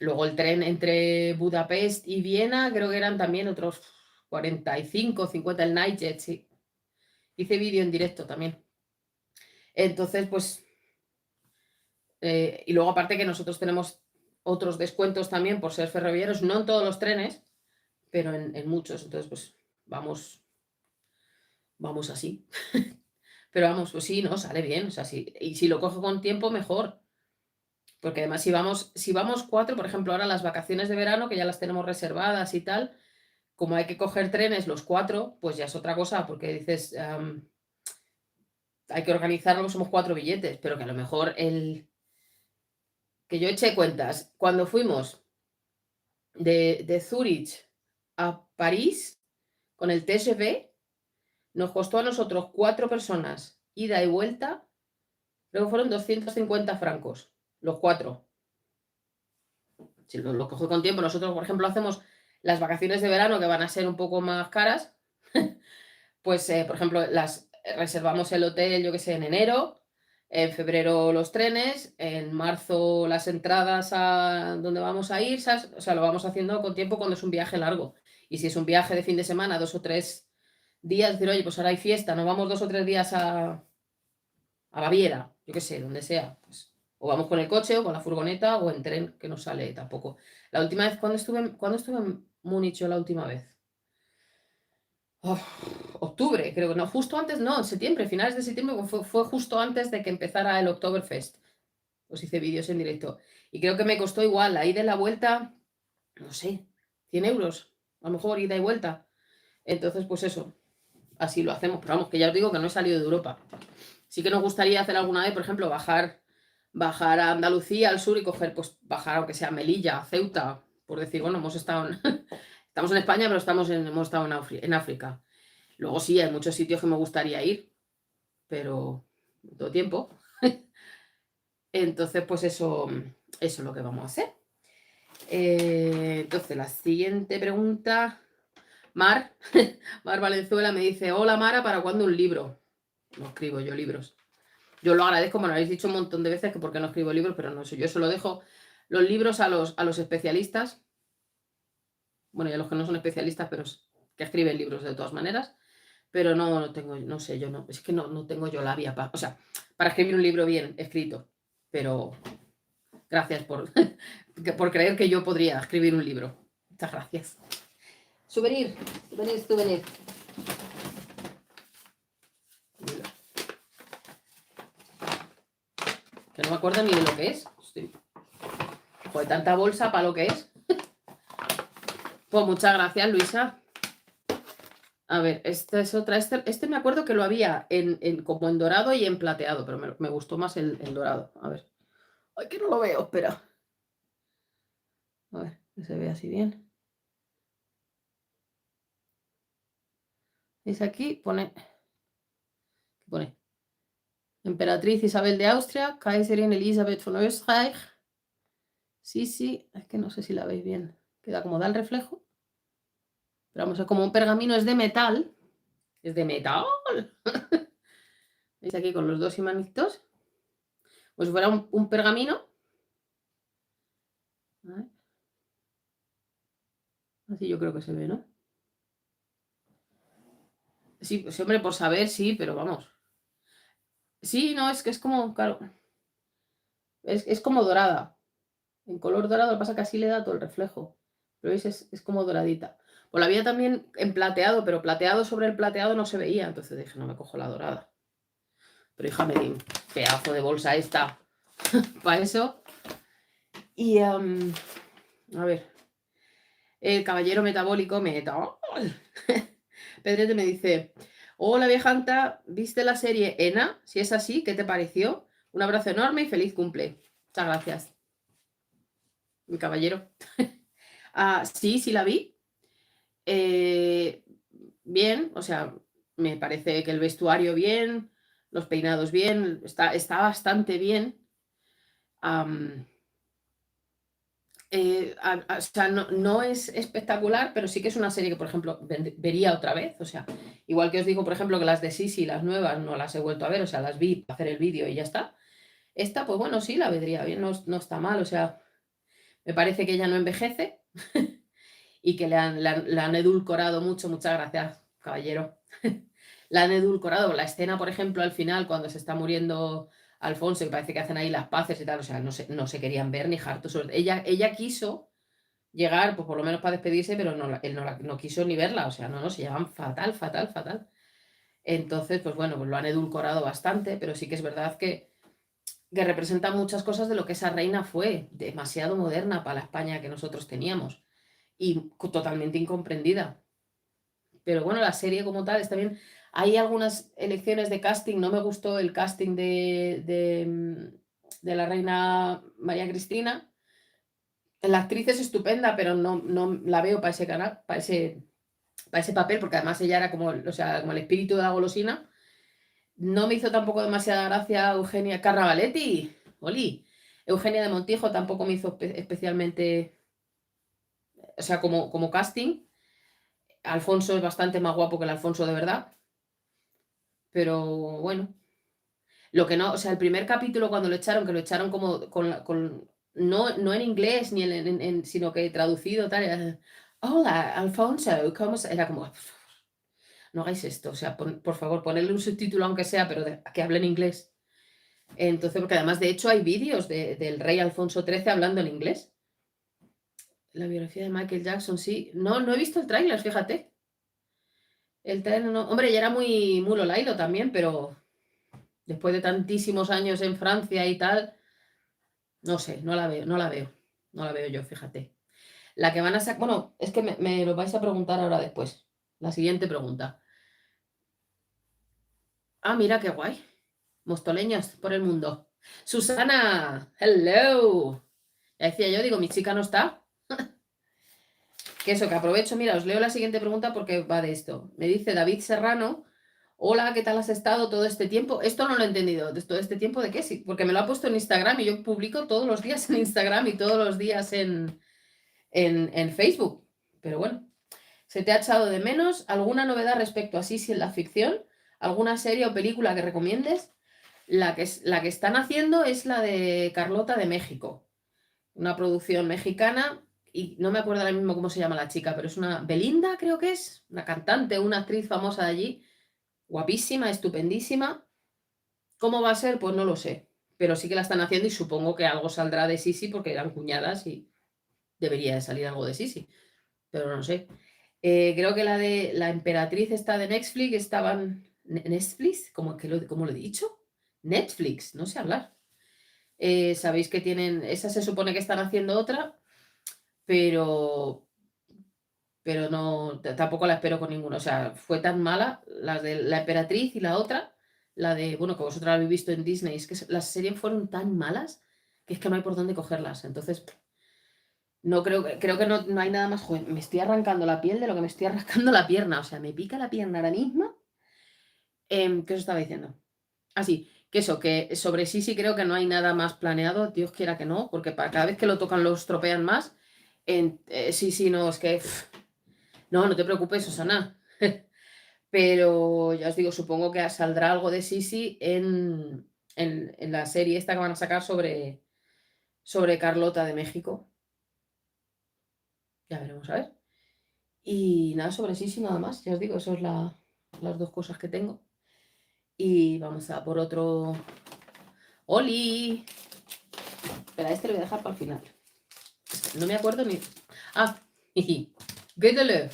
Luego el tren entre Budapest y Viena, creo que eran también otros 45, 50, el Nightjet, sí. Hice vídeo en directo también. Entonces, pues. Y luego, aparte que nosotros tenemos otros descuentos también por ser ferroviarios, no en todos los trenes, pero en muchos, entonces pues vamos, vamos así. Pero vamos, pues sí, no, sale bien, o sea, sí, y si lo cojo con tiempo, mejor. Porque además si vamos 4, por ejemplo, ahora las vacaciones de verano, que ya las tenemos reservadas y tal, como hay que coger trenes los 4, pues ya es otra cosa, porque dices, hay que organizarlo, somos 4 billetes, pero que a lo mejor que yo eché cuentas, cuando fuimos de Zurich a París con el TGV, nos costó a nosotros 4 personas, ida y vuelta, creo que fueron 250 francos, los 4. Si lo cojo con tiempo, nosotros, por ejemplo, hacemos las vacaciones de verano que van a ser un poco más caras, pues, por ejemplo, las reservamos el hotel, yo que sé, en enero, en febrero los trenes, en marzo las entradas a donde vamos a ir, ¿sabes? O sea, lo vamos haciendo con tiempo cuando es un viaje largo. Y si es un viaje de fin de semana, 2 o 3 días, decir, oye, pues ahora hay fiesta, nos vamos 2 o 3 días a Baviera, yo qué sé, donde sea. Pues, o vamos con el coche o con la furgoneta o en tren, que no sale tampoco. La última vez, ¿cuándo estuve en Múnich yo la última vez? Octubre, creo que no, justo antes, no, en septiembre, finales de septiembre, fue justo antes de que empezara el Oktoberfest. Os hice vídeos en directo. Y creo que me costó igual, la ida y la vuelta, no sé, 100 euros, a lo mejor ida y vuelta. Entonces, pues eso, así lo hacemos. Pero vamos, que ya os digo que no he salido de Europa. Sí que nos gustaría hacer alguna vez, por ejemplo, bajar a Andalucía, al sur y coger, pues bajar, aunque sea Melilla, Ceuta, por decir, bueno, hemos estado estamos en España, pero hemos estado en África. Luego sí, hay muchos sitios que me gustaría ir, pero no todo tiempo. Entonces, pues eso es lo que vamos a hacer. Entonces, la siguiente pregunta. Mar, Mar Valenzuela me dice, hola Mara, ¿para cuándo un libro? No escribo yo libros. Yo lo agradezco, me lo habéis dicho un montón de veces que por qué no escribo libros, pero no sé, yo solo dejo los libros a los especialistas, bueno, y a los que no son especialistas, pero que escriben libros de todas maneras, pero no tengo, no sé, yo no, es que no tengo yo la vía para, o sea, para escribir un libro bien escrito, pero gracias por, por creer que yo podría escribir un libro. Muchas gracias. Souvenir. Que no me acuerdo ni de lo que es. Joder, tanta bolsa para lo que es. Pues muchas gracias, Luisa. A ver, esta es otra. Este me acuerdo que lo había como en dorado y en plateado, pero me gustó más el dorado. A ver. Ay, que no lo veo, espera. A ver, que se ve así bien. ¿Veis aquí? Pone Emperatriz Isabel de Austria, Kaiserin Elisabeth von Österreich. Sí, es que no sé si la veis bien. Queda como da el reflejo. Pero vamos, es como un pergamino, es de metal. Es de metal. ¿Veis aquí con los dos imanitos? Pues si fuera un pergamino. A ver. Así yo creo que se ve, ¿no? Sí, pues hombre, por saber, sí, pero vamos. Sí, no, es que es como, claro, es como dorada. En color dorado, lo que pasa es que así le da todo el reflejo. Pero veis, es como doradita. Pues la había también en plateado, pero plateado sobre el plateado no se veía. Entonces dije, no me cojo la dorada. Pero hija, me di un pedazo de bolsa esta para eso. Y a ver, el caballero metabólico, metal. Pedrete me dice, hola viejanta, ¿viste la serie Ena? Si es así, ¿qué te pareció? Un abrazo enorme y feliz cumple. Muchas gracias, mi caballero. Sí, la vi. Bien, o sea, me parece que el vestuario bien, los peinados bien, está bastante bien. O sea, no es espectacular, pero sí que es una serie que, por ejemplo, vería otra vez. O sea, igual que os digo, por ejemplo, que las de Sisi, las nuevas, no las he vuelto a ver, o sea, las vi para hacer el vídeo y ya está. Esta, pues bueno, sí, la vendría bien, no está mal, o sea, me parece que ella no envejece y que la han edulcorado mucho. Muchas gracias, caballero. La han edulcorado. La escena, por ejemplo, al final, cuando se está muriendo Alfonso, que parece que hacen ahí las paces y tal, o sea, no se querían ver ni hartos. Ella quiso llegar, pues por lo menos para despedirse, pero no, él no quiso ni verla, o sea, no, se llevan fatal, fatal, fatal. Entonces, pues bueno, pues lo han edulcorado bastante, pero sí que es verdad que representa muchas cosas de lo que esa reina fue, demasiado moderna para la España que nosotros teníamos y totalmente incomprendida. Pero bueno, la serie como tal está bien. Hay algunas elecciones de casting, no me gustó el casting de la reina María Cristina. La actriz es estupenda, pero no la veo para ese canal, para ese papel, porque además ella era como, o sea, como el espíritu de la golosina. No me hizo tampoco demasiada gracia Eugenia Carnavaletti, Oli. Eugenia de Montijo tampoco me hizo especialmente, o sea, como casting. Alfonso es bastante más guapo que el Alfonso de verdad, pero bueno. Lo que no, o sea, el primer capítulo cuando lo echaron, que lo echaron como no en inglés, ni sino que traducido, tal, hola, Alfonso, ¿cómo era como, no hagáis esto, o sea, por favor, ponedle un subtítulo aunque sea, pero que hable en inglés. Entonces, porque además, de hecho, hay vídeos del rey Alfonso XIII hablando en inglés. La biografía de Michael Jackson, sí. No he visto el tráiler, fíjate. El tráiler no. Hombre, ya era muy, muy Lolailo también, pero después de tantísimos años en Francia y tal, no sé, no la veo, no la veo. No la veo yo, fíjate. La que van a sacar. Bueno, es que me lo vais a preguntar ahora después. La siguiente pregunta. Ah, mira qué guay. Mostoleños por el mundo. Susana, hello. Ya decía yo, digo, mi chica no está. Que eso, que aprovecho, mira, os leo la siguiente pregunta porque va de esto. Me dice David Serrano, hola, ¿qué tal has estado todo este tiempo? Esto no lo he entendido, ¿todo este tiempo de qué? Sí, porque me lo ha puesto en Instagram y yo publico todos los días en Instagram y todos los días en Facebook. Pero bueno, ¿se te ha echado de menos alguna novedad respecto a Sisi en la ficción? ¿Alguna serie o película que recomiendes? La que están haciendo es la de Carlota de México, una producción mexicana, y no me acuerdo ahora mismo cómo se llama la chica, pero es una Belinda, creo que es, una cantante, una actriz famosa de allí, guapísima, estupendísima. ¿Cómo va a ser? Pues no lo sé, pero sí que la están haciendo y supongo que algo saldrá de Sisi porque eran cuñadas y debería de salir algo de Sisi, pero no sé. Creo que la de la emperatriz está de Netflix, estaban. ¿Netflix? ¿Cómo lo he dicho? Netflix, no sé hablar. Sabéis que tienen. Esa se supone que están haciendo otra, pero. Pero no. Tampoco la espero con ninguno. O sea, fue tan mala la de la emperatriz y la otra, la de. Bueno, que vosotros la habéis visto en Disney. Es que las series fueron tan malas que es que no hay por dónde cogerlas. Entonces. No creo que no hay nada más. Joder, me estoy arrancando la piel de lo que me estoy arrancando la pierna. O sea, me pica la pierna ahora mismo. ¿Qué os estaba diciendo? Así, que eso, que sobre sí creo que no hay nada más planeado. Dios quiera que no, porque para cada vez que lo tocan lo estropean más. Sí, no, es que. No te preocupes, Susana. Pero ya os digo, supongo que saldrá algo de Sisi en la serie esta que van a sacar sobre Carlota de México. Ya veremos, a ver. Y nada, sobre Sisi nada más. Ya os digo, eso es las dos cosas que tengo. Y vamos a por otro. ¡Oli! Espera, este lo voy a dejar para el final. No me acuerdo ni. Ah, Gödele.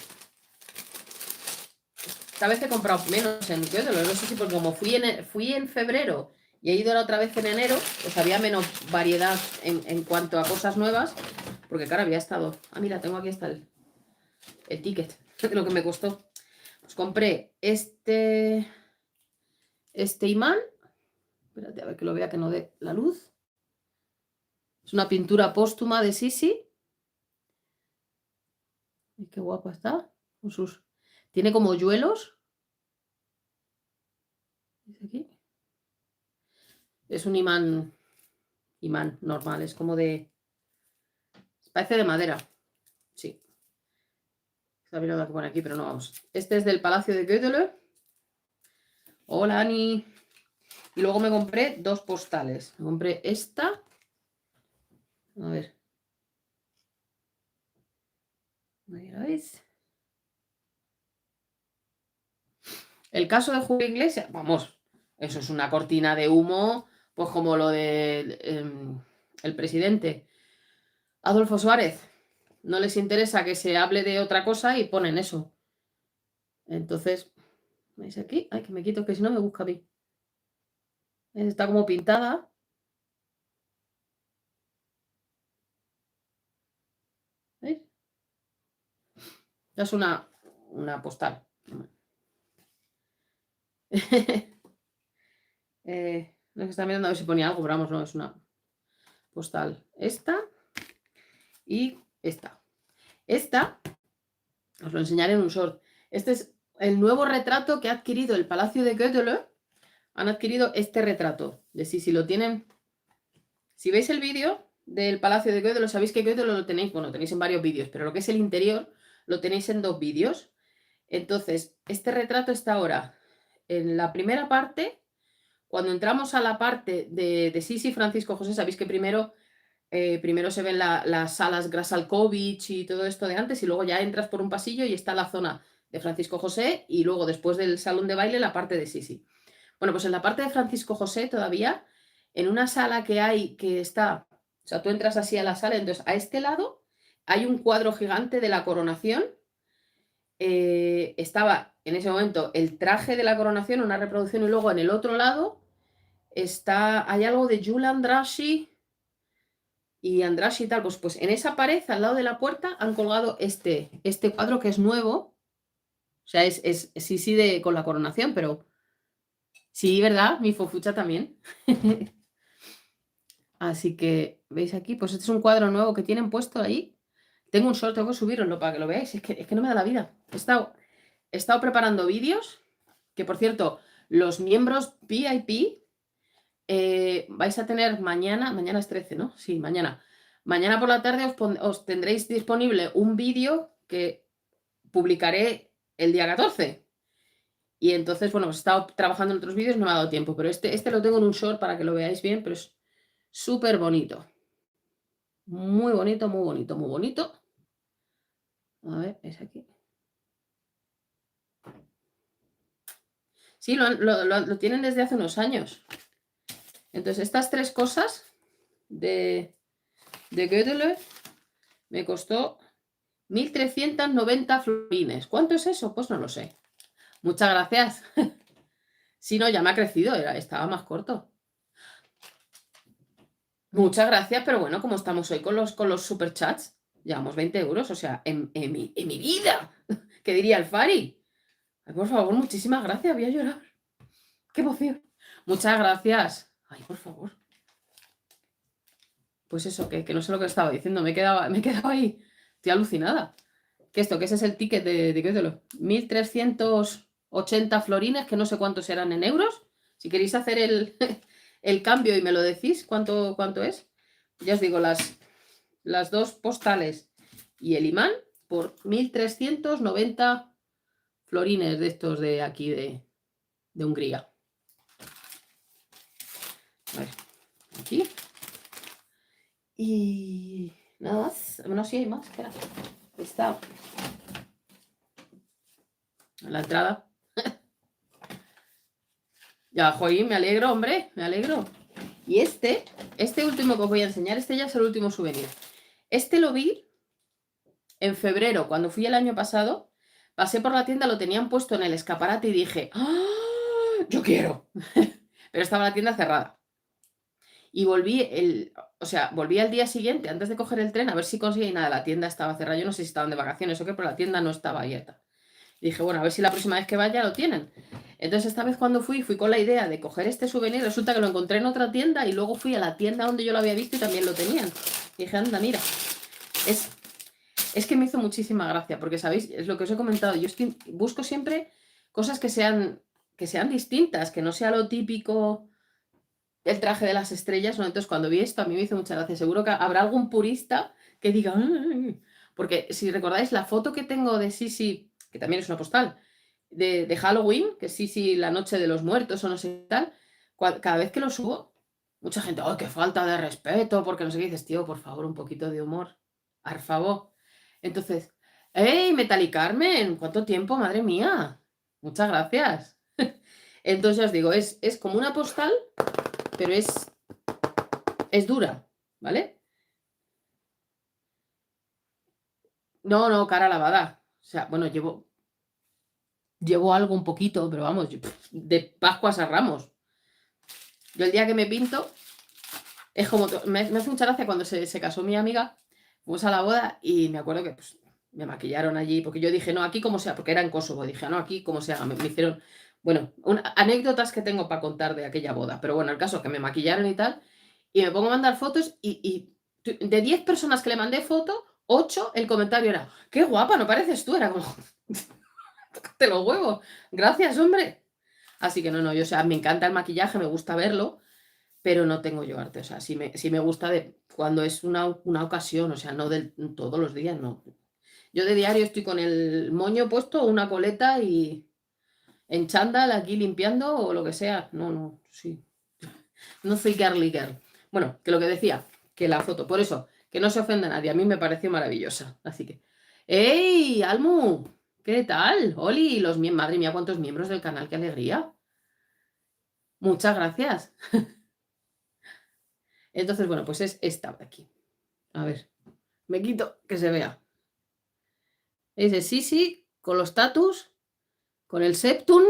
Esta vez he comprado menos en Gödele. No sé si porque como fui en febrero y he ido la otra vez en enero, pues había menos variedad en cuanto a cosas nuevas. Porque claro, había estado. Ah, mira, tengo aquí hasta el ticket. Lo que me costó. Pues compré este imán. Espérate, a ver que lo vea que no dé la luz. Es una pintura póstuma de Sisi. Y qué guapa está. Tiene como hoyuelos. ¿Dice aquí? Es un imán normal, es como de. Parece de madera. Sí. Está bien lo que pone aquí, pero no vamos. Este es del Palacio de Gödele. Hola, Ani. Y luego me compré dos postales. Me compré esta. A ver. Ahí la veis. El caso de Julio Iglesias, vamos, eso es una cortina de humo, pues como lo del el presidente Adolfo Suárez. no les interesa que se hable de otra cosa y ponen eso. Entonces, ¿veis aquí? Ay, que me quito, que si no me busca a mí. Está como pintada. ¿Veis? Es una postal. No es que está mirando a ver si ponía algo, pero vamos, no, es una postal. Esta y esta. Esta, os lo enseñaré en un short. Este es el nuevo retrato que ha adquirido el Palacio de Gödele. Han adquirido este retrato. De si lo tienen. Si veis el vídeo del Palacio de Gödele, sabéis que Gödele lo tenéis, bueno, tenéis en varios vídeos, pero lo que es el interior lo tenéis en 2 vídeos. Entonces, este retrato está ahora en la primera parte. Cuando entramos a la parte de Sisi Francisco José, sabéis que primero se ven las salas Grasalkovich y todo esto de antes, y luego ya entras por un pasillo y está la zona de Francisco José, y luego después del salón de baile la parte de Sisi. Bueno, pues en la parte de Francisco José todavía, en una sala que hay que está, o sea, tú entras así a la sala, entonces a este lado hay un cuadro gigante de la coronación. Estaba en ese momento el traje de la coronación, una reproducción, y luego en el otro lado hay algo de Jules Andrássy y Andrássy y tal. Pues en esa pared, al lado de la puerta, han colgado este cuadro que es nuevo. O sea, es sí, con la coronación, pero sí, ¿verdad? Mi fofucha también. Así que, ¿veis aquí? Pues este es un cuadro nuevo que tienen puesto ahí. Tengo un short, tengo que subiroslo para que lo veáis. Es que no me da la vida. He estado preparando vídeos, que por cierto, los miembros VIP vais a tener mañana es 13, ¿no? Sí, mañana. Mañana por la tarde os tendréis disponible un vídeo que publicaré el día 14. Y entonces, bueno, pues he estado trabajando en otros vídeos, no me ha dado tiempo, pero este lo tengo en un short para que lo veáis bien, pero es súper bonito. Muy bonito, muy bonito, muy bonito. A ver, es aquí. Sí, lo tienen desde hace unos años. Entonces, estas 3 cosas de Gödele me costó 1.390 florines. ¿Cuánto es eso? Pues no lo sé. Muchas gracias. Si no, ya me ha crecido, estaba más corto. Muchas gracias, pero bueno, como estamos hoy con los superchats, llevamos 20 euros, o sea, en mi vida. ¿Qué diría el Fari? Ay, por favor, muchísimas gracias, voy a llorar. ¡Qué emoción! Muchas gracias. Ay, por favor. Pues eso, que no sé lo que estaba diciendo, me he quedado ahí. Estoy alucinada. Que ese es el ticket de qué te lo. 1.380 florines, que no sé cuántos serán en euros. Si queréis hacer el cambio y me lo decís, ¿cuánto es? Ya os digo, las 2 postales y el imán por 1.390 florines de estos de aquí de Hungría. A ver, aquí. Y nada más. Bueno, sí hay más, espera. Está en la entrada. Ya, joder, me alegro, hombre, me alegro. Y este último que os voy a enseñar, ya es el último souvenir. Este lo vi en febrero, cuando fui el año pasado. Pasé por la tienda, lo tenían puesto en el escaparate y dije, ¡ah! ¡Yo quiero! Pero estaba la tienda cerrada. Y volví al día siguiente, antes de coger el tren, a ver si conseguía, y nada, la tienda estaba cerrada. Yo no sé si estaban de vacaciones o qué, pero la tienda no estaba abierta. Y dije, bueno, a ver si la próxima vez que vaya lo tienen. Entonces esta vez cuando fui con la idea de coger este souvenir, resulta que lo encontré en otra tienda y luego fui a la tienda donde yo lo había visto y también lo tenían. Y dije, anda, mira. Es que me hizo muchísima gracia, porque sabéis, es lo que os he comentado, yo busco siempre cosas que sean distintas, que no sea lo típico el traje de las estrellas, ¿no? Entonces cuando vi esto a mí me hizo mucha gracia. Seguro que habrá algún purista que diga, "Ay". Porque si recordáis la foto que tengo de Sisi, que también es una postal, de Halloween, que Sisi la noche de los muertos o no sé qué tal, cada vez que lo subo, mucha gente, ¡ay, qué falta de respeto! Porque no sé qué, dices, tío, por favor, un poquito de humor, por favor. Entonces, ¡hey, Metali Carmen! ¿Cuánto tiempo? ¡Madre mía! Muchas gracias. Entonces ya os digo, es como una postal, pero es dura, ¿vale? No, no, cara lavada. O sea, bueno, llevo algo un poquito, pero vamos, de Pascuas a Ramos. Yo el día que me pinto, es como, me hace mucha gracia cuando se casó mi amiga, fuimos a la boda y me acuerdo que pues, me maquillaron allí, porque yo dije, no, aquí como sea, porque era en Kosovo, dije, no, aquí como sea, me hicieron, bueno, anécdotas que tengo para contar de aquella boda, pero bueno, el caso que me maquillaron y tal, y me pongo a mandar fotos y de 10 personas que le mandé foto, 8 el comentario era, qué guapa, no pareces tú, era como, te los huevos, gracias, hombre. Así que no, no, yo, o sea, me encanta el maquillaje, me gusta verlo, pero no tengo yo arte. O sea, sí me gusta de cuando es una ocasión, o sea, no todos los días, no. Yo de diario estoy con el moño puesto, una coleta y en chándal aquí limpiando o lo que sea. No, no, sí. No soy girly girl. Bueno, que lo que decía, que la foto, por eso, que no se ofenda a nadie, a mí me pareció maravillosa. Así que, ¡ey, Almu! ¿Qué tal? Oli, madre mía, cuántos miembros del canal, qué alegría. Muchas gracias. Entonces, bueno, pues es esta de aquí. A ver, me quito que se vea. Ese sí, sí, con los tatus, con el septum.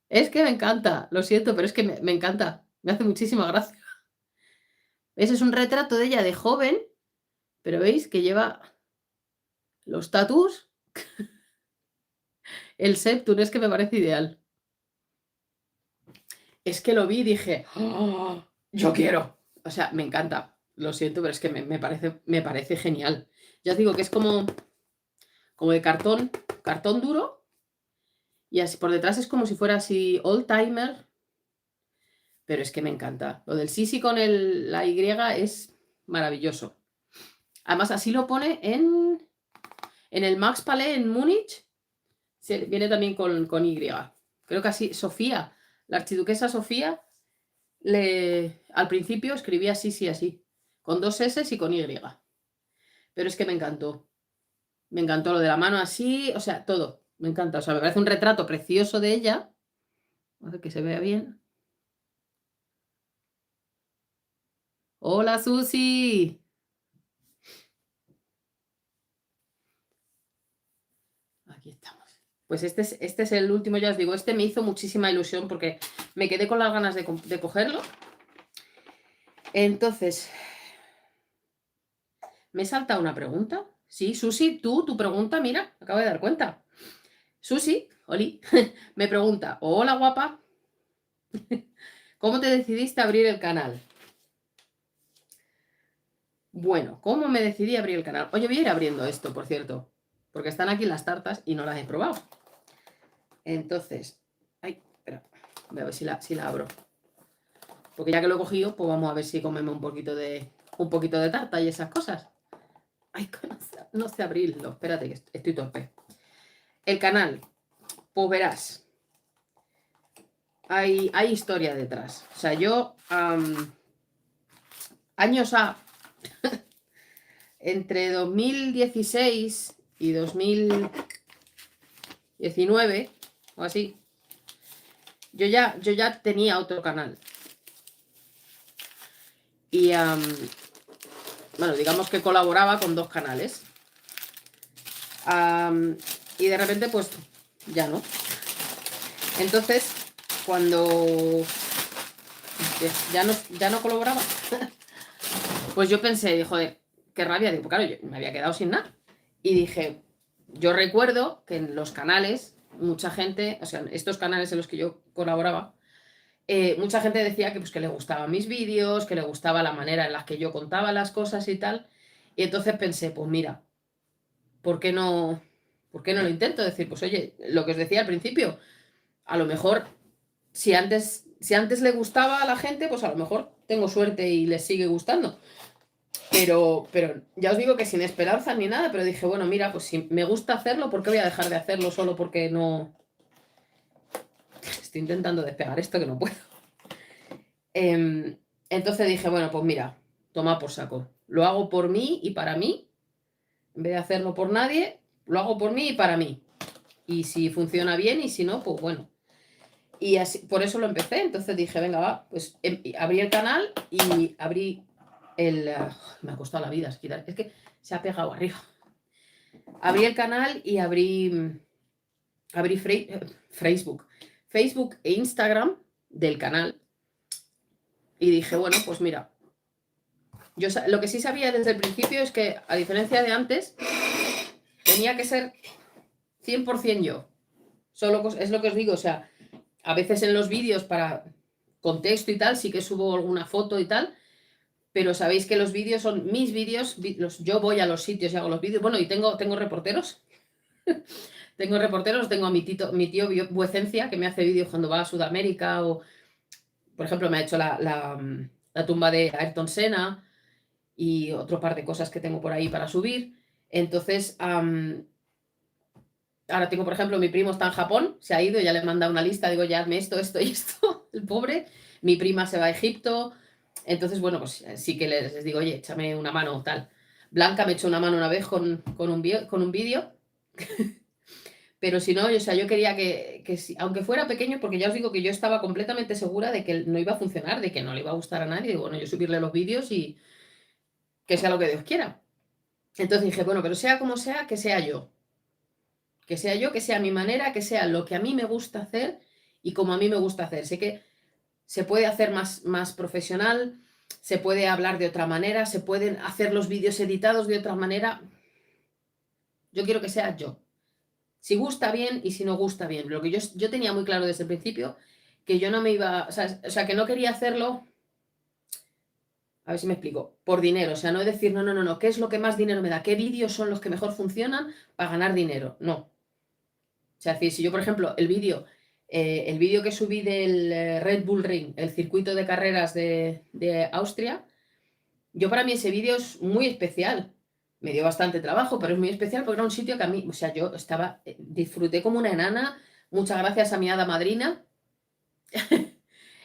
Es que me encanta, lo siento, pero es que me encanta. Me hace muchísima gracia. Ese es un retrato de ella de joven, pero veis que lleva los tatus, el septum, es que me parece ideal. Es que lo vi y dije, ¡oh, yo quiero! O sea, me encanta. Lo siento, pero es que me parece genial. Ya os digo que es como de cartón duro, y así por detrás es como si fuera así old timer, pero es que me encanta. Lo del Sisi con la Y es maravilloso. Además, así lo pone en el Max Palais en Múnich. Viene también con Y. Creo que así, Sofía, la archiduquesa Sofía, al principio escribía Sisi así, con 2 S y con Y. Pero es que me encantó. Me encantó lo de la mano así, o sea, todo. Me encanta. O sea, me parece un retrato precioso de ella. A ver que se vea bien. Hola, Susi. Aquí estamos. Pues este es el último, ya os digo, este me hizo muchísima ilusión porque me quedé con las ganas de cogerlo. Entonces, ¿me salta una pregunta? Sí, Susi, tu pregunta, mira, me acabo de dar cuenta. Susi, Oli, me pregunta, hola guapa, ¿cómo te decidiste a abrir el canal? Bueno, ¿cómo me decidí a abrir el canal? Oye, voy a ir abriendo esto, por cierto, porque están aquí las tartas y no las he probado. Entonces, ay, espera, voy a ver si la abro. Porque ya que lo he cogido, pues vamos a ver si comemos un poquito de tarta y esas cosas. Ay, no sé abrirlo. Espérate, que estoy torpe. El canal, pues verás, hay historia detrás. O sea, yo, años entre 2016 y 2019, o así, yo ya tenía otro canal. Y, bueno, digamos que colaboraba con 2 canales. Y de repente, pues, ya no. Entonces, cuando ya no colaboraba, pues yo pensé, joder, qué rabia. Digo, claro, yo me había quedado sin nada. Y dije, yo recuerdo que en los canales, mucha gente, o sea, estos canales en los que yo colaboraba, mucha gente decía que, pues, que le gustaban mis vídeos, que le gustaba la manera en la que yo contaba las cosas y tal. Y entonces pensé, pues mira, ¿por qué no, por qué no lo intento? Decir, pues oye, lo que os decía al principio, a lo mejor si antes le gustaba a la gente, pues a lo mejor tengo suerte y les sigue gustando. Pero ya os digo que sin esperanza ni nada, pero dije, bueno, mira, pues si me gusta hacerlo, ¿por qué voy a dejar de hacerlo solo porque no? Estoy intentando despegar esto que no puedo. Entonces dije, bueno, pues mira, toma por saco. Lo hago por mí y para mí. En vez de hacerlo por nadie, lo hago por mí y para mí. Y si funciona bien y si no, pues bueno. Y así, por eso lo empecé. Entonces dije, venga, va, pues abrí el canal y abrí Me ha costado la vida, es que se ha pegado arriba. Abrí el canal y abrí Facebook e Instagram del canal. Y dije, bueno, pues mira, yo lo que sí sabía desde el principio es que, a diferencia de antes, tenía que ser 100% yo. Solo es lo que os digo, o sea, a veces en los vídeos para contexto y tal, sí que subo alguna foto y tal, pero sabéis que los vídeos son mis vídeos, yo voy a los sitios y hago los vídeos. Bueno, y tengo reporteros. Tengo reporteros, tengo a mi tío Vuecencia, que me hace vídeos cuando va a Sudamérica, o, por ejemplo, me ha hecho la tumba de Ayrton Senna y otro par de cosas que tengo por ahí para subir. Entonces, ahora tengo, por ejemplo, mi primo está en Japón, se ha ido, ya le he mandado una lista, digo, ya hazme esto, esto y esto, el pobre. Mi prima se va a Egipto. Entonces, bueno, pues sí que les digo, oye, échame una mano, tal. Blanca me echó una mano una vez con un vídeo. Pero si no, o sea, yo quería que aunque fuera pequeño, porque ya os digo que yo estaba completamente segura de que no iba a funcionar, de que no le iba a gustar a nadie. Digo, bueno, yo subirle los vídeos y que sea lo que Dios quiera. Entonces dije, bueno, pero sea como sea, que sea yo. Que sea yo, que sea mi manera, que sea lo que a mí me gusta hacer y como a mí me gusta hacer. Sé que se puede hacer más profesional, se puede hablar de otra manera, se pueden hacer los vídeos editados de otra manera. Yo quiero que sea yo. Si gusta bien y si no gusta bien. Lo que yo tenía muy claro desde el principio, que yo no me iba, o sea, que no quería hacerlo, a ver si me explico, por dinero. O sea, no decir, no, ¿qué es lo que más dinero me da? ¿Qué vídeos son los que mejor funcionan para ganar dinero? No. O sea, decir, si yo, por ejemplo, el vídeo que subí del Red Bull Ring, el circuito de carreras de Austria, yo para mí ese vídeo es muy especial. Me dio bastante trabajo, pero es muy especial porque era un sitio que a mí, o sea, yo disfruté como una enana, muchas gracias a mi hada madrina.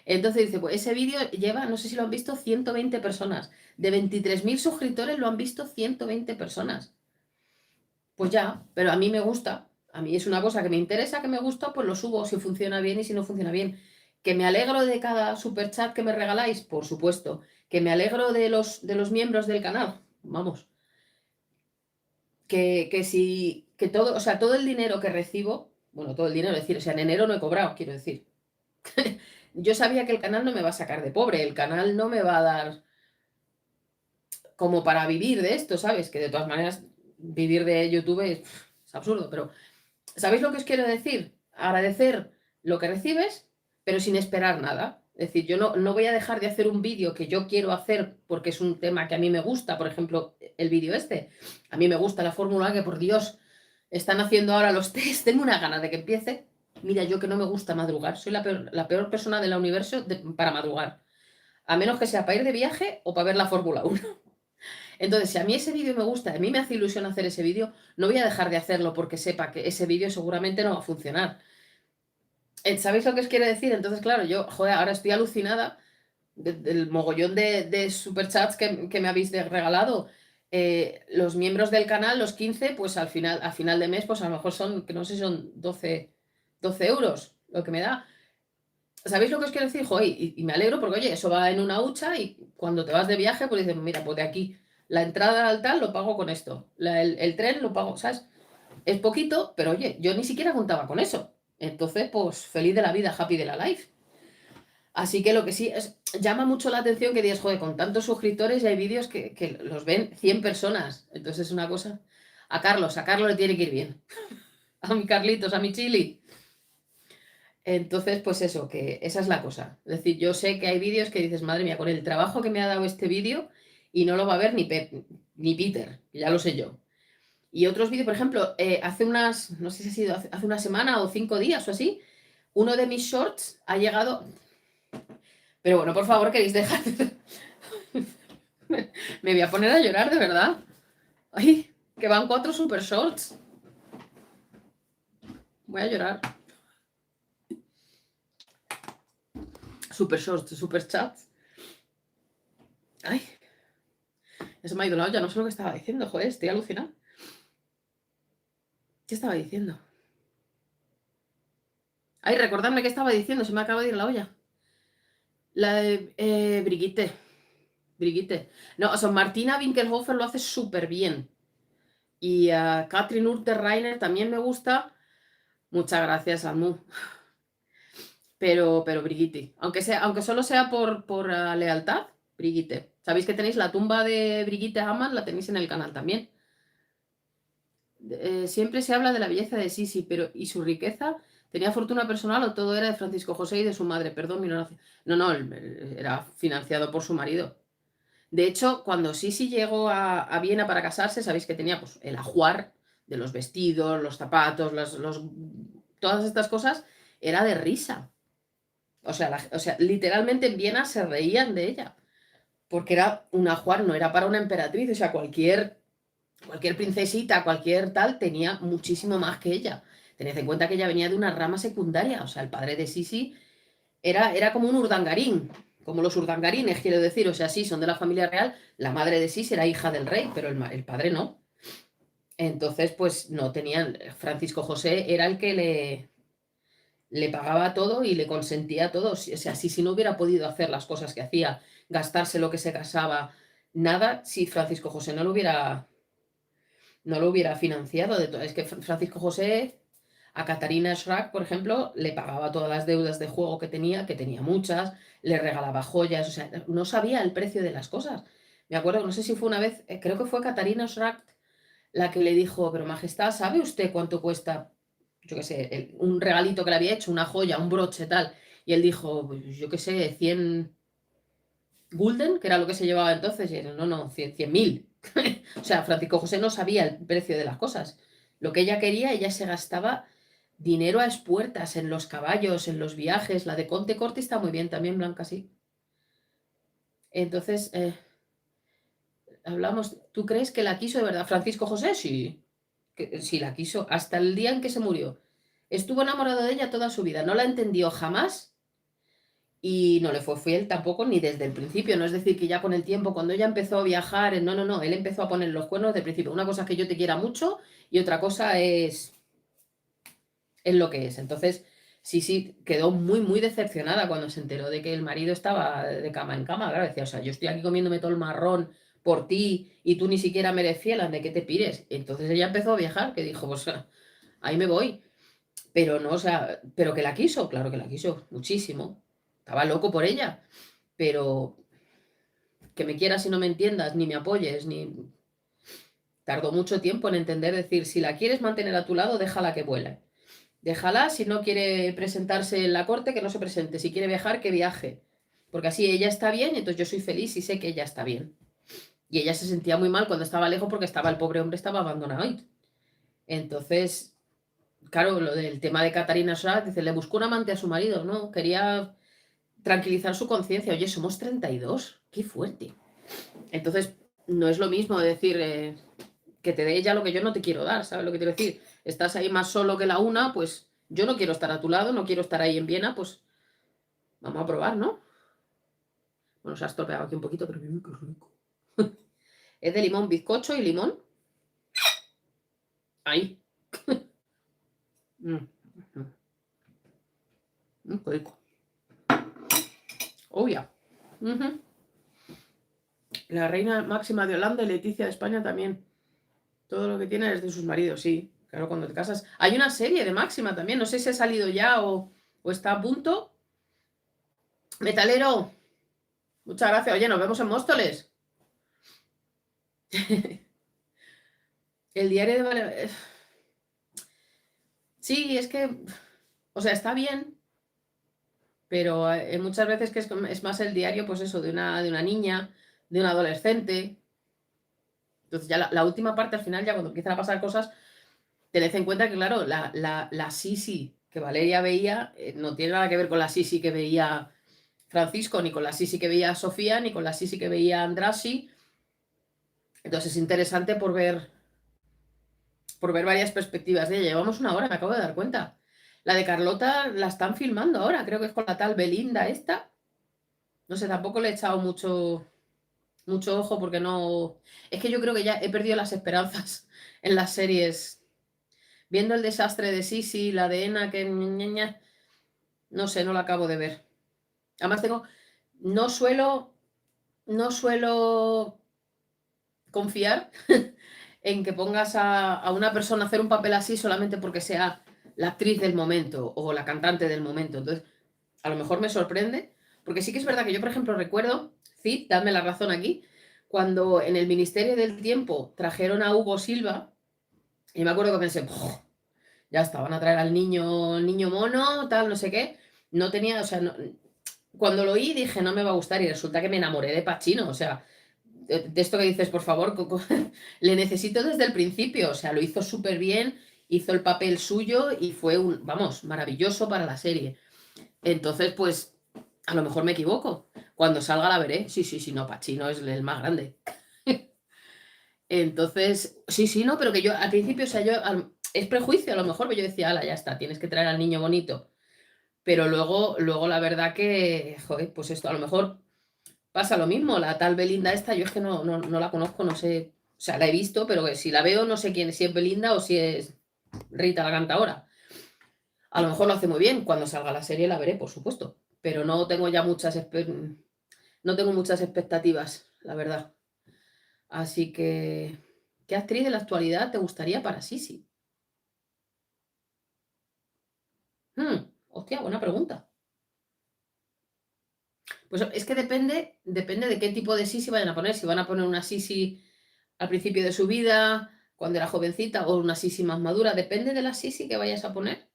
Entonces dice, pues ese vídeo lleva, no sé si lo han visto, 120 personas. De 23.000 suscriptores lo han visto 120 personas. Pues ya, pero a mí me gusta. A mí es una cosa que me interesa, que me gusta, pues lo subo si funciona bien y si no funciona bien. ¿Que me alegro de cada super chat que me regaláis? Por supuesto. ¿Que me alegro de los miembros del canal? Vamos. Que todo, o sea, todo el dinero que recibo, bueno, todo el dinero, es decir, o sea, en enero no he cobrado, quiero decir. Yo sabía que el canal no me va a sacar de pobre, el canal no me va a dar como para vivir de esto, ¿sabes? Que de todas maneras vivir de YouTube es absurdo, pero ¿sabéis lo que os quiero decir? Agradecer lo que recibes, pero sin esperar nada. Es decir, yo no voy a dejar de hacer un vídeo que yo quiero hacer porque es un tema que a mí me gusta, por ejemplo, el vídeo este. A mí me gusta la Fórmula, que por Dios están haciendo ahora los test, tengo una gana de que empiece. Mira, yo que no me gusta madrugar, soy la peor persona del universo para madrugar. A menos que sea para ir de viaje o para ver la Fórmula 1. Entonces, si a mí ese vídeo me gusta, a mí me hace ilusión hacer ese vídeo, no voy a dejar de hacerlo porque sepa que ese vídeo seguramente no va a funcionar. ¿Sabéis lo que os quiero decir? Entonces, claro, yo, joder, ahora estoy alucinada del mogollón de superchats que me habéis regalado. Los miembros del canal, los 15, pues a final de mes, pues a lo mejor son, que no sé si son 12 euros lo que me da. ¿Sabéis lo que os quiero decir? Joder, y me alegro porque, oye, eso va en una hucha y cuando te vas de viaje, pues dices, mira, pues de aquí, la entrada al tal lo pago con esto, el tren lo pago, ¿sabes? Es poquito, pero oye, yo ni siquiera contaba con eso. Entonces, pues feliz de la vida, happy de la life. Así que lo que sí llama mucho la atención que digas, joder, con tantos suscriptores y hay vídeos que los ven 100 personas. Entonces es una cosa. A Carlos le tiene que ir bien. A mi Carlitos, a mi Chili. Entonces, pues eso, que esa es la cosa. Es decir, yo sé que hay vídeos que dices, madre mía, con el trabajo que me ha dado este vídeo y no lo va a ver ni Peter, que ya lo sé yo. Y otros vídeos, por ejemplo, no sé si ha sido hace una semana o 5 días o así, uno de mis shorts ha llegado. Pero bueno, por favor, queréis dejar. Me voy a poner a llorar, de verdad. Ay, que van 4 super shorts. Voy a llorar. Super shorts, super chats. Ay, eso me ha ido la olla, no sé lo que estaba diciendo, joder, estoy alucinada. ¿Qué estaba diciendo? Ay, recordadme qué estaba diciendo, se me acaba de ir la olla. La de Brigitte. Brigitte. No, o sea, Martina Winkelhofer lo hace súper bien. Y Katrin Urterreiner también me gusta. Muchas gracias, Almu. Pero Brigitte. Aunque solo sea por lealtad, Brigitte. Sabéis que tenéis la tumba de Brigitte Hamann, la tenéis en el canal también. Siempre se habla de la belleza de Sisi, pero ¿y su riqueza? ¿Tenía fortuna personal o todo era de Francisco José y de su madre? Perdón, mi ignorancia. No, no, era financiado por su marido. De hecho, cuando Sisi llegó a Viena para casarse, sabéis que tenía pues, el ajuar de los vestidos, los zapatos, todas estas cosas, era de risa. O sea, literalmente en Viena se reían de ella, porque era un ajuar, no era para una emperatriz, o sea, cualquier princesita, cualquier tal, tenía muchísimo más que ella. Tened en cuenta que ella venía de una rama secundaria, o sea, el padre de Sisi era como un urdangarín, como los urdangarines, quiero decir, o sea, sí, son de la familia real, la madre de Sisi era hija del rey, pero el padre no. Entonces, pues no tenían, Francisco José era el que le pagaba todo y le consentía todo. O sea, si no hubiera podido hacer las cosas que hacía, gastarse lo que se casaba, nada, si Francisco José no lo hubiera financiado. Es que Francisco José a Catarina Schrack, por ejemplo, le pagaba todas las deudas de juego que tenía muchas, le regalaba joyas, o sea, no sabía el precio de las cosas. Me acuerdo, no sé si fue una vez, creo que fue Catarina Schrack la que le dijo, pero Majestad, ¿sabe usted cuánto cuesta, yo qué sé, un regalito que le había hecho, una joya, un broche, tal? Y él dijo, pues, yo qué sé, 100 gulden, que era lo que se llevaba entonces, y él, no, no, 100.000. O sea, Francisco José no sabía el precio de las cosas. Lo que ella quería, ella se gastaba dinero a espuertas, en los caballos, en los viajes. La de Conte Corti está muy bien también, Blanca, sí. Entonces, hablamos, ¿tú crees que la quiso de verdad Francisco José? Sí, sí la quiso, hasta el día en que se murió. Estuvo enamorado de ella toda su vida, no la entendió jamás y no le fue fiel tampoco ni desde el principio. No es decir que ya con el tiempo, cuando ella empezó a viajar, no, no, no, él empezó a poner los cuernos desde el principio. Una cosa es que yo te quiera mucho y otra cosa es lo que es. Entonces, sí, sí, quedó muy, muy decepcionada cuando se enteró de que el marido estaba de cama en cama. Claro, decía, o sea, yo estoy aquí comiéndome todo el marrón por ti y tú ni siquiera me eres fiel, ¿de qué te pires? Entonces ella empezó a viajar, que dijo, pues ahí me voy. Pero no, o sea, pero que la quiso, claro que la quiso, muchísimo. Estaba loco por ella, pero que me quieras y no me entiendas, ni me apoyes, ni... Tardó mucho tiempo en entender, decir, si la quieres mantener a tu lado, déjala que vuele. Déjala, si no quiere presentarse en la corte, que no se presente. Si quiere viajar, que viaje. Porque así ella está bien y entonces yo soy feliz y sé que ella está bien. Y ella se sentía muy mal cuando estaba lejos porque el pobre hombre estaba abandonado. Entonces, claro, lo del tema de Catarina Schrack, dice, le buscó un amante a su marido, ¿no? Quería tranquilizar su conciencia. Oye, somos 32, qué fuerte. Entonces, no es lo mismo decir que te dé ella lo que yo no te quiero dar, ¿sabes lo que quiero decir? Estás ahí más solo que la una, pues yo no quiero estar a tu lado, no quiero estar ahí en Viena, pues vamos a probar, ¿no? Bueno, se ha estropeado aquí un poquito, pero qué rico. Es de limón, bizcocho y limón. Ahí. Qué rico. Oh, ya. La reina máxima de Holanda y Leticia de España también. Todo lo que tiene es de sus maridos, sí. Claro, cuando te casas. Hay una serie de Máxima también. No sé si ha salido ya o está a punto. Metalero, muchas gracias. Oye, nos vemos en Móstoles. El diario de Sí, es que. O sea, está bien, pero hay muchas veces que es más el diario, pues eso, de una niña, de un adolescente. Entonces, ya la última parte, al final, ya cuando empiezan a pasar cosas, tened en cuenta que, claro, la Sisi que Valeria veía no tiene nada que ver con la Sisi que veía Francisco, ni con la Sisi que veía Sofía, ni con la Sisi que veía Andrasi. Entonces, es interesante por ver varias perspectivas de ella. Llevamos una hora, me acabo de dar cuenta. La de Carlota la están filmando ahora, creo que es con la tal Belinda esta. No sé, tampoco le he echado mucho ojo porque no... Es que yo creo que ya he perdido las esperanzas en las series. Viendo el desastre de Sisi, la de Ena, que... No sé, no la acabo de ver. Además tengo... No suelo no suelo confiar en que pongas a una persona a hacer un papel así solamente porque sea la actriz del momento o la cantante del momento. Entonces, a lo mejor me sorprende, porque sí que es verdad que yo, por ejemplo, recuerdo, Cid, dame la razón aquí, cuando en el Ministerio del Tiempo trajeron a Hugo Silva, y me acuerdo que pensé, "Puf, ya está, van a traer al niño mono, tal, no sé qué". No tenía, o sea, cuando lo oí dije, no me va a gustar, y resulta que me enamoré de Pacino, o sea, de esto que dices, por favor, le necesito desde el principio, o sea, lo hizo súper bien, hizo el papel suyo y fue vamos, maravilloso para la serie. Entonces, pues, a lo mejor me equivoco. Cuando salga la veré. Sí, sí, sí, no, Pacino es el más grande. Entonces, sí, sí, no, pero que yo al principio, o sea, es prejuicio a lo mejor, pero yo decía, ala, ya está, tienes que traer al niño bonito. Pero luego la verdad que, joder, pues esto, a lo mejor pasa lo mismo. La tal Belinda esta, yo es que no la conozco, no sé, o sea, la he visto, pero que si la veo no sé quién, si es Belinda o si es Rita la cantadora. A lo mejor lo hace muy bien, cuando salga la serie la veré, por supuesto, pero no tengo ya no tengo muchas expectativas, la verdad. Así que, ¿qué actriz de la actualidad te gustaría para Sisi? Hostia, buena pregunta. Pues es que depende de qué tipo de Sisi vayan a poner. Si van a poner una Sisi al principio de su vida, cuando era jovencita, o una Sisi más madura, depende de la Sisi que vayas a poner,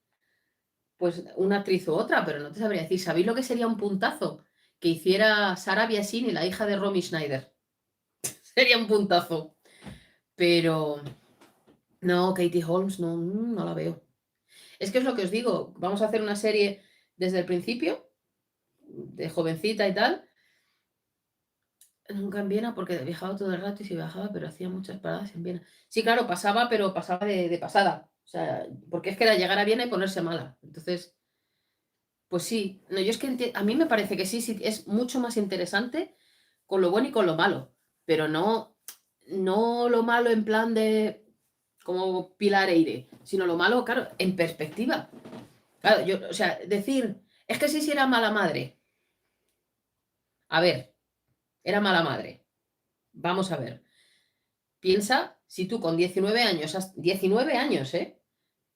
pues una actriz u otra, pero no te sabría decir. ¿Sabéis lo que sería un puntazo? Que hiciera Sarah Biasini, la hija de Romy Schneider. Sería un puntazo. Pero no, Katie Holmes, no la veo. Es que es lo que os digo, vamos a hacer una serie desde el principio, de jovencita y tal. Nunca en Viena porque viajaba todo el rato y sí viajaba, pero hacía muchas paradas en Viena. Sí, claro, pasaba, pero pasaba de pasada. O sea, porque es que era llegar a Viena y ponerse mala. Entonces, pues sí. No, yo es que a mí me parece que sí, sí, es mucho más interesante con lo bueno y con lo malo. Pero no lo malo en plan de como Pilar Eire, sino lo malo, claro, en perspectiva. Claro, yo, o sea, decir, es que sí era mala madre. A ver, era mala madre. Vamos a ver. Piensa si tú con 19 años, 19 años, ¿eh?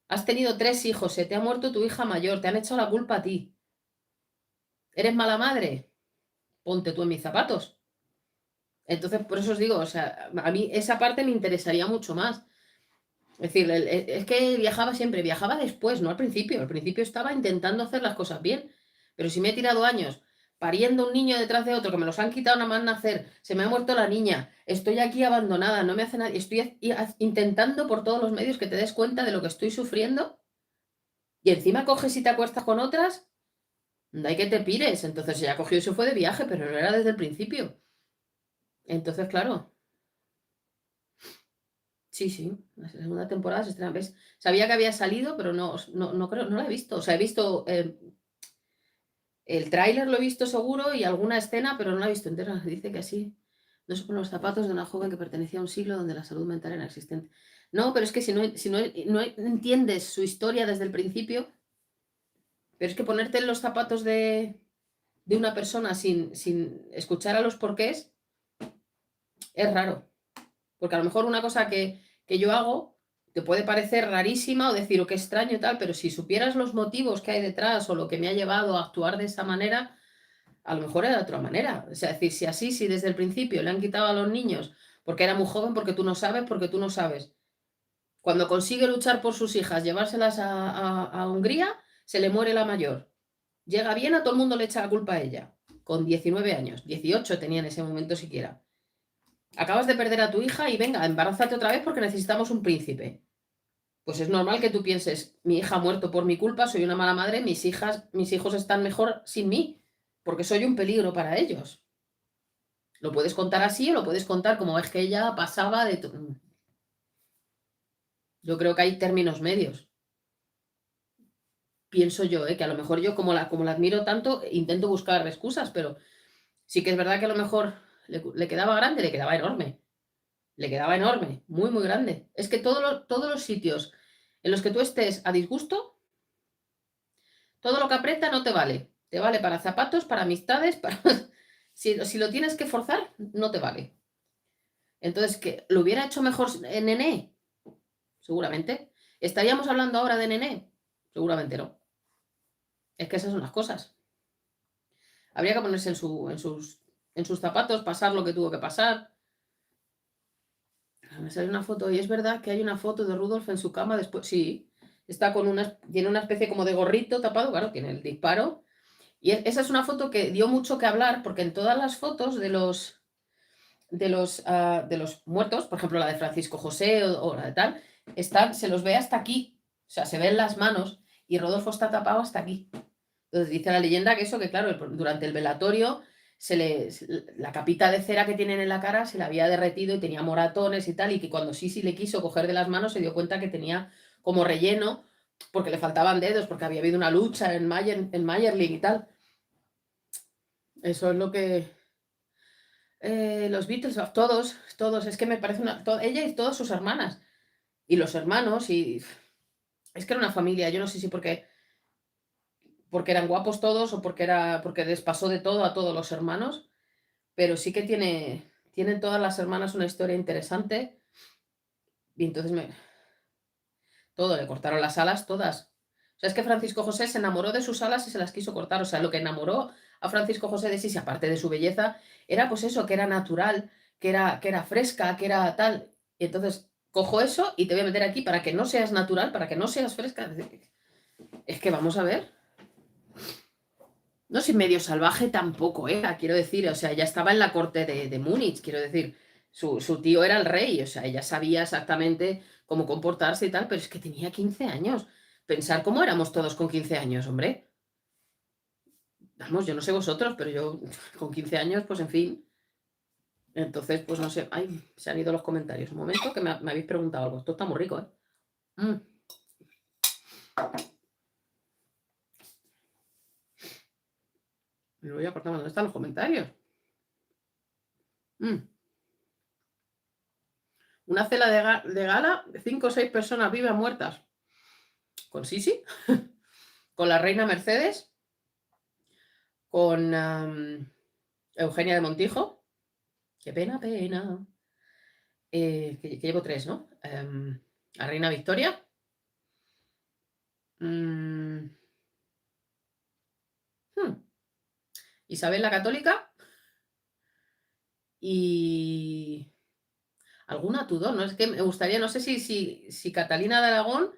Has tenido 3 hijos, se te ha muerto tu hija mayor, te han echado la culpa a ti. ¿Eres mala madre? Ponte tú en mis zapatos. Entonces, por eso os digo, o sea, a mí esa parte me interesaría mucho más. Es decir, es que viajaba siempre, viajaba después, no al principio. Al principio estaba intentando hacer las cosas bien, pero si me he tirado años pariendo un niño detrás de otro, que me los han quitado nada más nacer, se me ha muerto la niña, estoy aquí abandonada, no me hace nada, estoy intentando por todos los medios que te des cuenta de lo que estoy sufriendo y encima coges y te acuestas con otras, no hay que te pires. Entonces ella cogió y se fue de viaje, pero no era desde el principio. Entonces, claro. Sí, sí, la segunda temporada se estrena. ¿Ves? Sabía que había salido, pero no creo, no la he visto. O sea, he visto el tráiler, lo he visto seguro y alguna escena, pero no la he visto entera. Dice que así. No se ponen los zapatos de una joven que pertenecía a un siglo donde la salud mental era existente. No, pero es que si no entiendes su historia desde el principio, pero es que ponerte en los zapatos de una persona sin escuchar a los porqués es raro. Porque a lo mejor una cosa que yo hago te puede parecer rarísima o decir, oh, qué extraño y tal, pero si supieras los motivos que hay detrás o lo que me ha llevado a actuar de esa manera, a lo mejor era de otra manera. O sea, decir, si desde el principio le han quitado a los niños porque era muy joven, porque tú no sabes. Cuando consigue luchar por sus hijas, llevárselas a Hungría, se le muere la mayor. Llega bien, a todo el mundo le echa la culpa a ella, con 19 años, 18 tenía en ese momento siquiera. Acabas de perder a tu hija y venga, embarázate otra vez porque necesitamos un príncipe. Pues es normal que tú pienses, mi hija ha muerto por mi culpa, soy una mala madre, mis hijos están mejor sin mí, porque soy un peligro para ellos. Lo puedes contar así o lo puedes contar como es que ella pasaba de... Yo creo que hay términos medios. Pienso yo, que a lo mejor yo como la admiro tanto, intento buscar excusas, pero sí que es verdad que a lo mejor le quedaba grande, le quedaba enorme. Le quedaba enorme, muy, muy grande. Es que todos los sitios en los que tú estés a disgusto, todo lo que aprieta no te vale. Te vale para zapatos, para amistades, para... Si lo tienes que forzar, no te vale. Entonces, ¿que lo hubiera hecho mejor Nené? Seguramente. ¿Estaríamos hablando ahora de Nené? Seguramente no. Es que esas son las cosas. Habría que ponerse en sus zapatos, pasar lo que tuvo que pasar. Me sale una foto y es verdad que hay una foto de Rudolf en su cama después. Sí, está tiene una especie como de gorrito tapado, claro, tiene el disparo. Y esa es una foto que dio mucho que hablar porque en todas las fotos de los muertos, por ejemplo, la de Francisco José o la de tal, se los ve hasta aquí. O sea, se ven las manos y Rodolfo está tapado hasta aquí. Entonces dice la leyenda que eso, que claro, durante el velatorio la capita de cera que tienen en la cara se le había derretido y tenía moratones y tal, y que cuando Sisi le quiso coger de las manos se dio cuenta que tenía como relleno porque le faltaban dedos, porque había habido una lucha en Mayerling y tal. Eso es lo que... los Beatles, todos, es que me parece ella y todas sus hermanas, y los hermanos, y es que era una familia, yo no sé si porque eran guapos todos o porque les pasó de todo a todos los hermanos, pero sí que tienen todas las hermanas una historia interesante, y entonces todo, le cortaron las alas todas. O sea, es que Francisco José se enamoró de sus alas y se las quiso cortar. O sea, lo que enamoró a Francisco José de Sisi, aparte de su belleza, era pues eso, que era natural, que era fresca, que era tal. Y entonces cojo eso y te voy a meter aquí para que no seas natural, para que no seas fresca. Es que vamos a ver. No, si medio salvaje tampoco era, quiero decir, o sea, ya estaba en la corte de Múnich, quiero decir, su tío era el rey, o sea, ella sabía exactamente cómo comportarse y tal, pero es que tenía 15 años. Pensar cómo éramos todos con 15 años, hombre. Vamos, yo no sé vosotros, pero yo con 15 años, pues en fin. Entonces, pues no sé. Ay, se han ido los comentarios. Un momento que me habéis preguntado algo. Esto está muy rico, ¿eh? Mm, me lo voy a cortar. ¿Dónde están los comentarios? Mm. Una cena de gala, 5 o 6 personas vivas muertas. Con Sisi, con la reina Mercedes, con Eugenia de Montijo. Qué pena, pena. Que llevo 3, ¿no? La reina Victoria. mm, hmm, Isabel la Católica. Y alguna Tudor, ¿no? Es que me gustaría, no sé si Catalina de Aragón,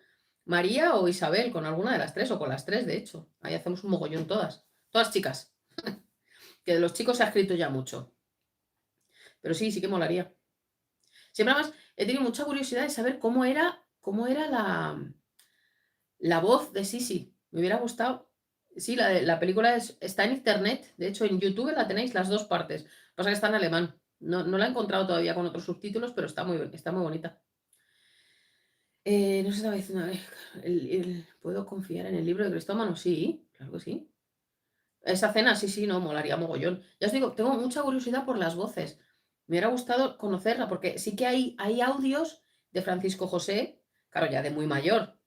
María o Isabel, con alguna de las tres, o con las tres, de hecho. Ahí hacemos un mogollón todas. Todas chicas. Que de los chicos se ha escrito ya mucho. Pero sí que molaría. Siempre más he tenido mucha curiosidad de saber cómo era la voz de Sisi. Me hubiera gustado. Sí, la película está en internet. De hecho, en YouTube la tenéis las dos partes. Pasa que está en alemán. No la he encontrado todavía con otros subtítulos, pero está muy bonita. No sé, estaba diciendo, a ver, ¿puedo confiar en el libro de Cristómano? Sí, claro que sí. Esa cena, sí, no, molaría mogollón. Ya os digo, tengo mucha curiosidad por las voces. Me hubiera gustado conocerla, porque sí que hay audios de Francisco José, claro, ya de muy mayor.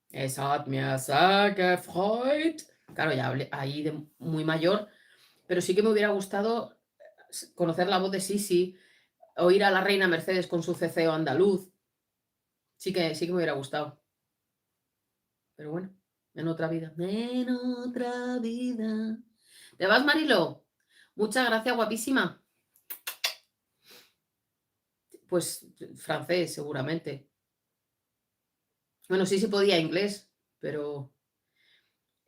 Es hat mir sehr gefreut. Claro, ya hablé ahí de muy mayor, pero sí que me hubiera gustado conocer la voz de Sisi, oír a la reina Mercedes con su ceceo andaluz. Sí que me hubiera gustado. Pero bueno, en otra vida. En otra vida. ¿Te vas, Marilo? Muchas gracias, guapísima. Pues francés, seguramente. Bueno, sí podía inglés, pero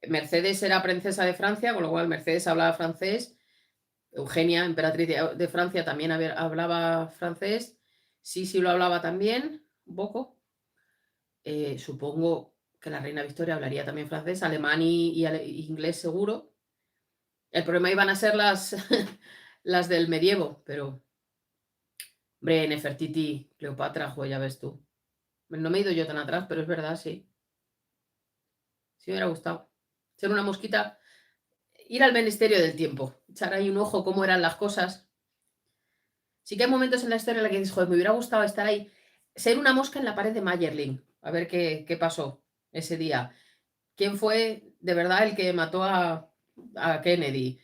Mercedes era princesa de Francia, con lo cual Mercedes hablaba francés. Eugenia, emperatriz de Francia, también hablaba francés. Sí lo hablaba también, un poco. Supongo que la reina Victoria hablaría también francés, alemán y inglés seguro. El problema iban a ser las del medievo, pero, hombre, Nefertiti, Cleopatra, ya ves tú. No me he ido yo tan atrás, pero es verdad, sí. Sí me hubiera gustado. Ser una mosquita, ir al ministerio del tiempo, echar ahí un ojo cómo eran las cosas. Sí que hay momentos en la historia en la que dices, joder, me hubiera gustado estar ahí, ser una mosca en la pared de Mayerling, a ver qué pasó ese día. ¿Quién fue de verdad el que mató a Kennedy?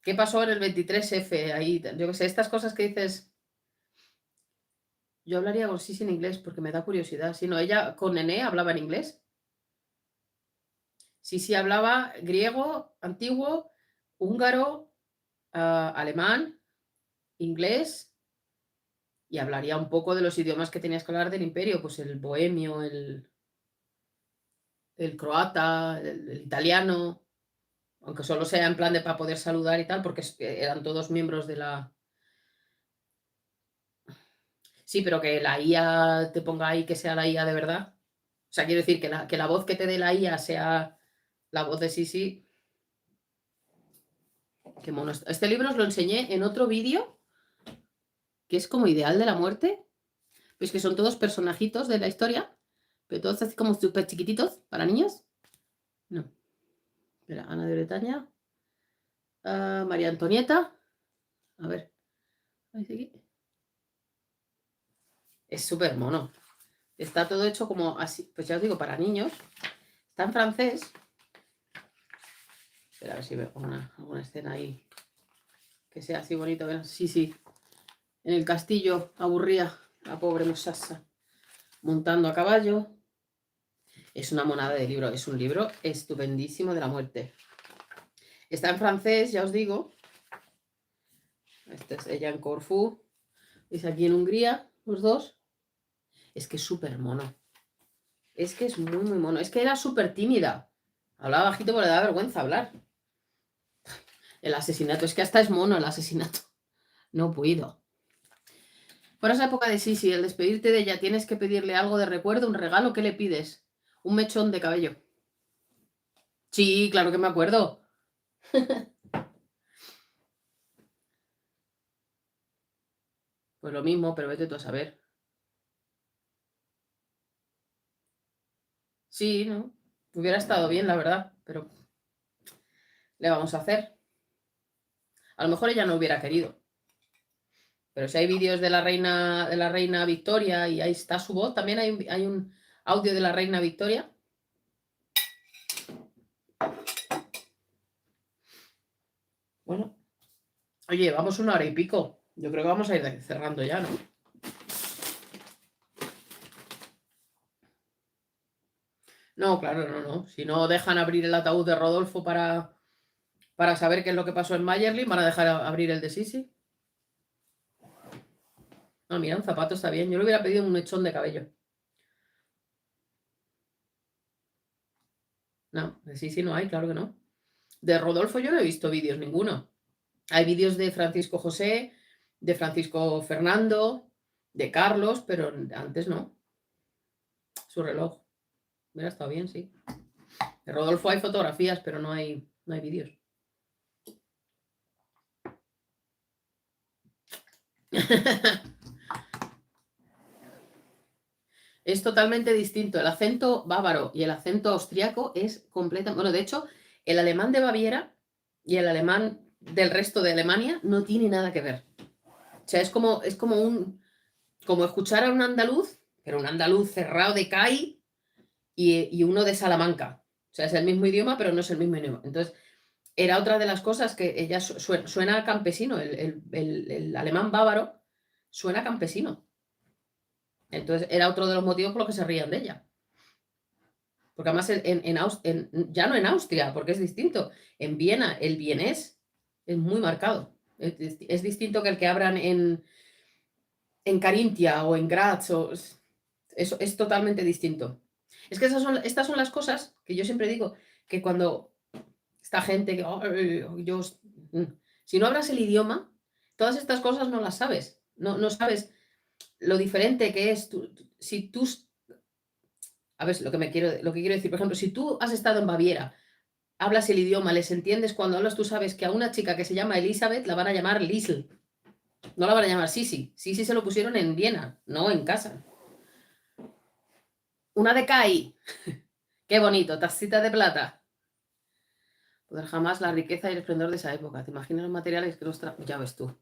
¿Qué pasó en el 23F? Ahí, yo qué sé, estas cosas que dices. Yo hablaría con Sisi en inglés porque me da curiosidad. Si no, ella con Nené hablaba en inglés. Sisi hablaba griego, antiguo, húngaro, alemán, inglés y hablaría un poco de los idiomas que tenías que hablar del imperio, pues el bohemio, el croata, el italiano, aunque solo sea en plan de para poder saludar y tal, porque eran todos miembros de la. Sí, pero que la IA te ponga ahí que sea la IA de verdad. O sea, quiero decir que la voz que te dé la IA sea la voz de Sisi. Qué mono. Este libro os lo enseñé en otro vídeo, que es como Ideal de la Muerte. Pues que son todos personajitos de la historia, pero todos así como súper chiquititos para niños. No. Espera, Ana de Bretaña. María Antonieta. A ver. Es súper mono. Está todo hecho como así, pues ya os digo, para niños. Está en francés. Espera, a ver si veo alguna escena ahí que sea así bonito. Sí, sí. En el castillo aburría la pobre muchacha montando a caballo. Es una monada de libro. Es un libro estupendísimo de la muerte. Está en francés, ya os digo. Esta es ella en Corfú. Es aquí en Hungría, los dos. Es que es súper mono. Es que es muy, muy mono. Es que era súper tímida. Hablaba bajito porque le da vergüenza hablar. El asesinato. Es que hasta es mono el asesinato. No puedo. Por esa época de Sisi, el despedirte de ella, tienes que pedirle algo de recuerdo, un regalo. ¿Qué le pides? Un mechón de cabello. Sí, claro que me acuerdo. Pues lo mismo, pero vete tú a saber. Sí, ¿no? Hubiera estado bien, la verdad, pero le vamos a hacer. A lo mejor ella no hubiera querido. Pero si hay vídeos de la reina Victoria y ahí está su voz, también hay un audio de la reina Victoria. Bueno, oye, vamos 1 hora y pico. Yo creo que vamos a ir cerrando ya, ¿no? No, claro, no. Si no dejan abrir el ataúd de Rodolfo para saber qué es lo que pasó en Mayerlin, van a dejar abrir el de Sisi. No, mira, un zapato está bien. Yo le hubiera pedido un mechón de cabello. No, de Sisi no hay, claro que no. De Rodolfo yo no he visto vídeos ninguno. Hay vídeos de Francisco José, de Francisco Fernando, de Carlos, pero antes no. Su reloj. Hubiera estado bien, sí. De Rodolfo hay fotografías, pero no hay vídeos. Es totalmente distinto. El acento bávaro y el acento austriaco es completamente. Bueno, de hecho, el alemán de Baviera y el alemán del resto de Alemania no tiene nada que ver. O sea, es como como escuchar a un andaluz, pero un andaluz cerrado de CAI y uno de Salamanca. O sea, es el mismo idioma, pero no es el mismo idioma. Entonces, era otra de las cosas que ella suena campesino. El alemán bávaro suena campesino. Entonces, era otro de los motivos por los que se rían de ella. Porque además ya no en Austria, porque es distinto. En Viena, el vienés es muy marcado. Es distinto que el que abran en Carintia o en Graz. Eso es totalmente distinto. Es que estas son las cosas que yo siempre digo, que cuando esta gente que si no hablas el idioma, todas estas cosas no las sabes. No sabes lo diferente que es. Si tú, a ver, lo que quiero decir, por ejemplo, si tú has estado en Baviera, hablas el idioma, les entiendes, cuando hablas tú sabes que a una chica que se llama Elizabeth la van a llamar Liesl, no la van a llamar Sisi. Sisi se lo pusieron en Viena, no en casa. Una de Kai. Qué bonito, tacita de plata. Poder jamás la riqueza y el esplendor de esa época. ¿Te imaginas los materiales que nos ya ves tú?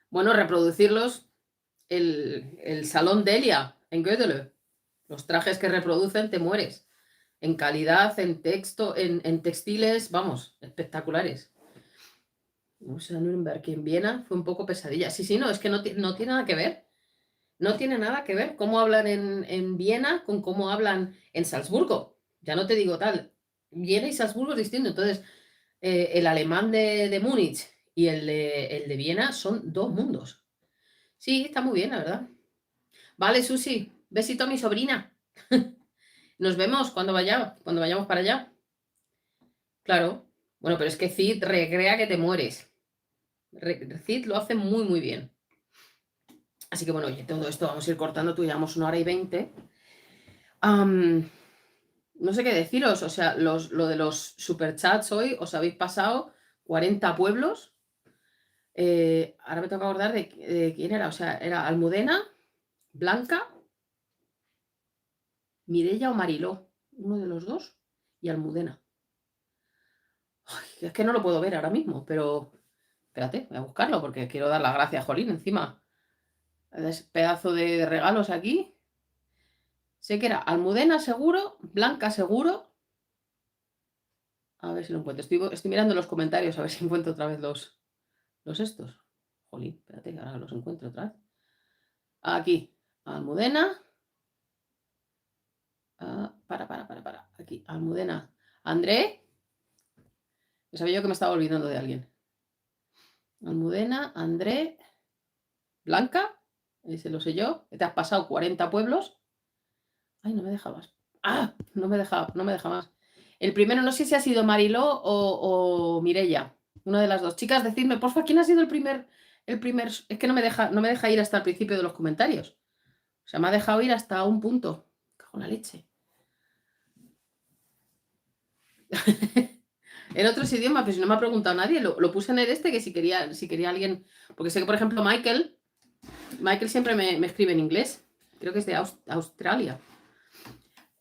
Bueno, reproducirlos, el salón Delia en Gödele. Los trajes que reproducen, te mueres. En calidad, en texto, en textiles, vamos, espectaculares. O sea, Nuremberg y en Viena fue un poco pesadilla. Sí, sí, no, es que no tiene nada que ver. No tiene nada que ver cómo hablan en Viena con cómo hablan en Salzburgo. Ya no te digo tal. Viena y Salzburgo es distinto. Entonces, el alemán de Múnich y el de Viena son dos mundos. Sí, está muy bien, la verdad. Vale, Susi, besito a mi sobrina. Nos vemos cuando vayamos para allá. Claro. Bueno, pero es que Cid recrea que te mueres. Cid lo hace muy, muy bien. Así que bueno, oye, todo esto vamos a ir cortando, tú llevamos 1 hora y 20. No sé qué deciros, o sea, lo de los superchats hoy, os habéis pasado 40 pueblos. Ahora me toca acordar de quién era, o sea, era Almudena, Blanca, Mireia o Mariló, uno de los dos, y Almudena. Ay, es que no lo puedo ver ahora mismo, pero espérate, voy a buscarlo porque quiero dar las gracias, Jolín, encima. Es pedazo de regalos aquí. Sé que era Almudena seguro, Blanca seguro. A ver si lo encuentro. Estoy mirando los comentarios a ver si encuentro otra vez los estos. Jolín, espérate que ahora los encuentro otra vez. Aquí, Almudena. Para. Aquí, Almudena. André. Sabía yo que me estaba olvidando de alguien. Almudena, André, Blanca. Ese lo sé yo. Te has pasado 40 pueblos. Ay, no me deja más. ¡Ah! No me deja más. El primero, no sé si ha sido Mariló o Mireia. Una de las dos. Chicas, decidme, por favor, ¿quién ha sido el primer? Es que no me deja ir hasta el principio de los comentarios. O sea, me ha dejado ir hasta un punto. Cago en la leche. En otros idiomas, pero si no me ha preguntado nadie, lo puse en el que si quería alguien. Porque sé que, por ejemplo, Michael siempre me escribe en inglés. Creo que es de Australia.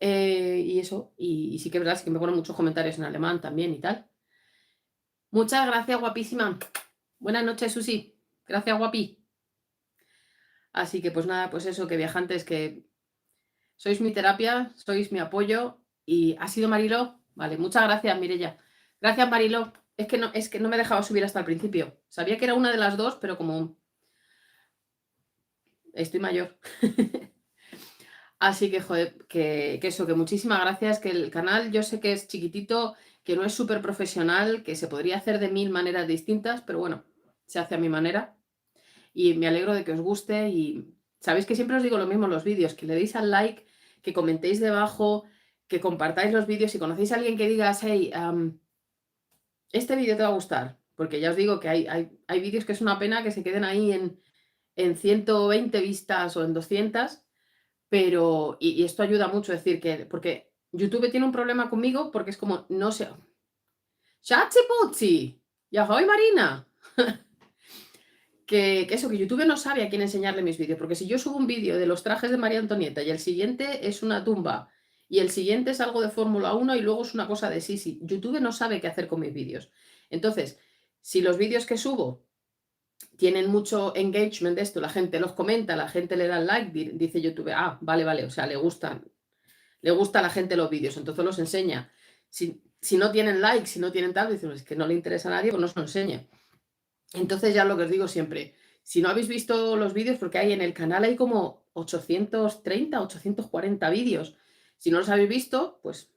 Y eso, y sí que es verdad, sí que me ponen muchos comentarios en alemán también y tal. Muchas gracias, guapísima. Buenas noches, Susi. Gracias, guapi. Así que pues nada, pues eso, que viajantes, que sois mi terapia, sois mi apoyo. Y ha sido Mariló. Vale, muchas gracias, Mirella. Gracias, Mariló. Es que no me dejaba subir hasta el principio. Sabía que era una de las dos, pero como estoy mayor. Así que, joder, que eso, que muchísimas gracias, que el canal yo sé que es chiquitito, que no es súper profesional, que se podría hacer de 1000 maneras distintas, pero bueno, se hace a mi manera y me alegro de que os guste y sabéis que siempre os digo lo mismo en los vídeos, que le deis al like, que comentéis debajo, que compartáis los vídeos, si conocéis a alguien que digas, hey, este vídeo te va a gustar, porque ya os digo que hay vídeos que es una pena que se queden ahí en 120 vistas o en 200. Pero, y esto ayuda mucho, es decir, porque YouTube tiene un problema conmigo porque es como, no sé, ¡Schatzi Putzi! ¡Ya voy, Marina! que YouTube no sabe a quién enseñarle mis vídeos, porque si yo subo un vídeo de los trajes de María Antonieta y el siguiente es una tumba y el siguiente es algo de Fórmula 1 y luego es una cosa de Sisi, YouTube no sabe qué hacer con mis vídeos. Entonces, si los vídeos que subo tienen mucho engagement de esto, la gente los comenta, la gente le da like, dice YouTube, vale, o sea, le gusta a la gente los vídeos, entonces los enseña. Si no tienen like, si no tienen tal, dicen, es que no le interesa a nadie, pues no se lo enseña. Entonces ya lo que os digo siempre, si no habéis visto los vídeos, porque hay en el canal hay como 830, 840 vídeos. Si no los habéis visto, pues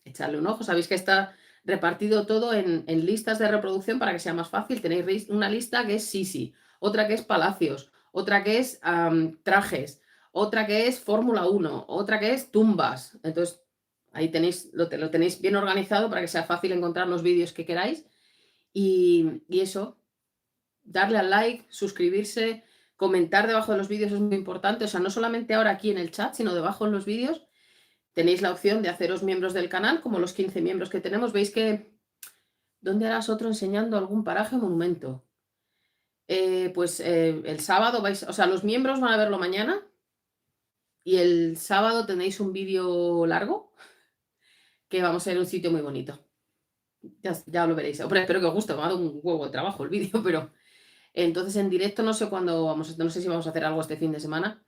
echarle un ojo. Sabéis que está repartido todo en listas de reproducción para que sea más fácil. Tenéis una lista que es Sisi, otra que es Palacios, otra que es trajes, otra que es Fórmula 1, otra que es tumbas. Entonces, ahí lo tenéis bien organizado para que sea fácil encontrar los vídeos que queráis. Y eso, darle al like, suscribirse, comentar debajo de los vídeos es muy importante. O sea, no solamente ahora aquí en el chat, sino debajo en los vídeos. Tenéis la opción de haceros miembros del canal, como los 15 miembros que tenemos. Veis que, ¿dónde harás otro enseñando algún paraje o monumento? Pues el sábado o sea, los miembros van a verlo mañana y el sábado tenéis un vídeo largo que vamos a ir a un sitio muy bonito. Ya lo veréis. Hombre, espero que os guste, me ha dado un huevo de trabajo el vídeo, pero entonces en directo no sé cuándo no sé si vamos a hacer algo este fin de semana,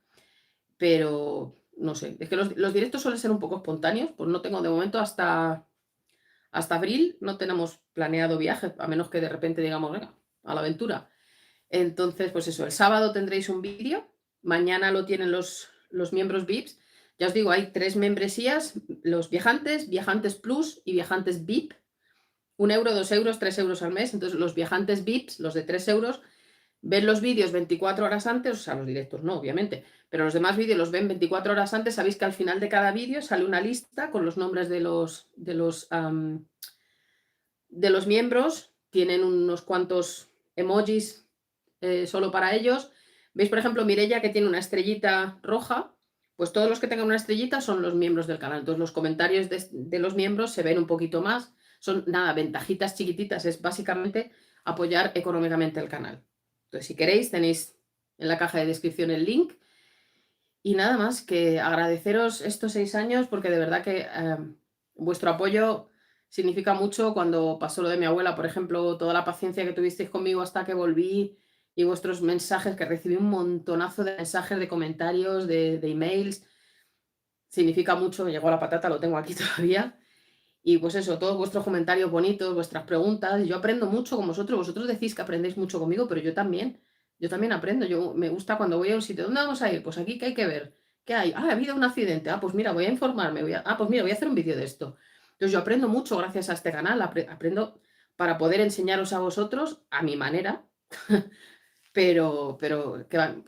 pero no sé. Es que los directos suelen ser un poco espontáneos, pues no tengo de momento hasta abril, no tenemos planeado viaje, a menos que de repente digamos, venga, a la aventura. Entonces, pues eso, el sábado tendréis un vídeo, mañana lo tienen los miembros VIPs. Ya os digo, hay 3 membresías, los viajantes, viajantes plus y viajantes VIP. 1 euro, 2 euros, 3 euros al mes. Entonces, los viajantes VIPs, los de 3 euros, ven los vídeos 24 horas antes, o sea, los directos no, obviamente, pero los demás vídeos los ven 24 horas antes. Sabéis que al final de cada vídeo sale una lista con los nombres de los miembros, tienen unos cuantos emojis solo para ellos. ¿Veis, por ejemplo, Mirella, que tiene una estrellita roja? Pues todos los que tengan una estrellita son los miembros del canal. Entonces los comentarios de los miembros se ven un poquito más. Son nada, ventajitas chiquititas. Es básicamente apoyar económicamente el canal. Entonces, si queréis, tenéis en la caja de descripción el link. Y nada más que agradeceros estos 6 años, porque de verdad que vuestro apoyo significa mucho. Cuando pasó lo de mi abuela, por ejemplo, toda la paciencia que tuvisteis conmigo hasta que volví y vuestros mensajes, que recibí un montonazo de mensajes, de comentarios, de emails, significa mucho. Me llegó a la patata, lo tengo aquí todavía. Y pues eso, todos vuestros comentarios bonitos, vuestras preguntas. Yo aprendo mucho con vosotros. Vosotros decís que aprendéis mucho conmigo, pero yo también. Yo también aprendo. Me gusta cuando voy a un sitio. ¿Dónde vamos a ir? Pues aquí, ¿qué hay que ver? ¿Qué hay? Ah, ha habido un accidente. Ah, pues mira, voy a informarme. Pues mira, voy a hacer un vídeo de esto. Entonces yo aprendo mucho gracias a este canal. Aprendo para poder enseñaros a vosotros a mi manera. pero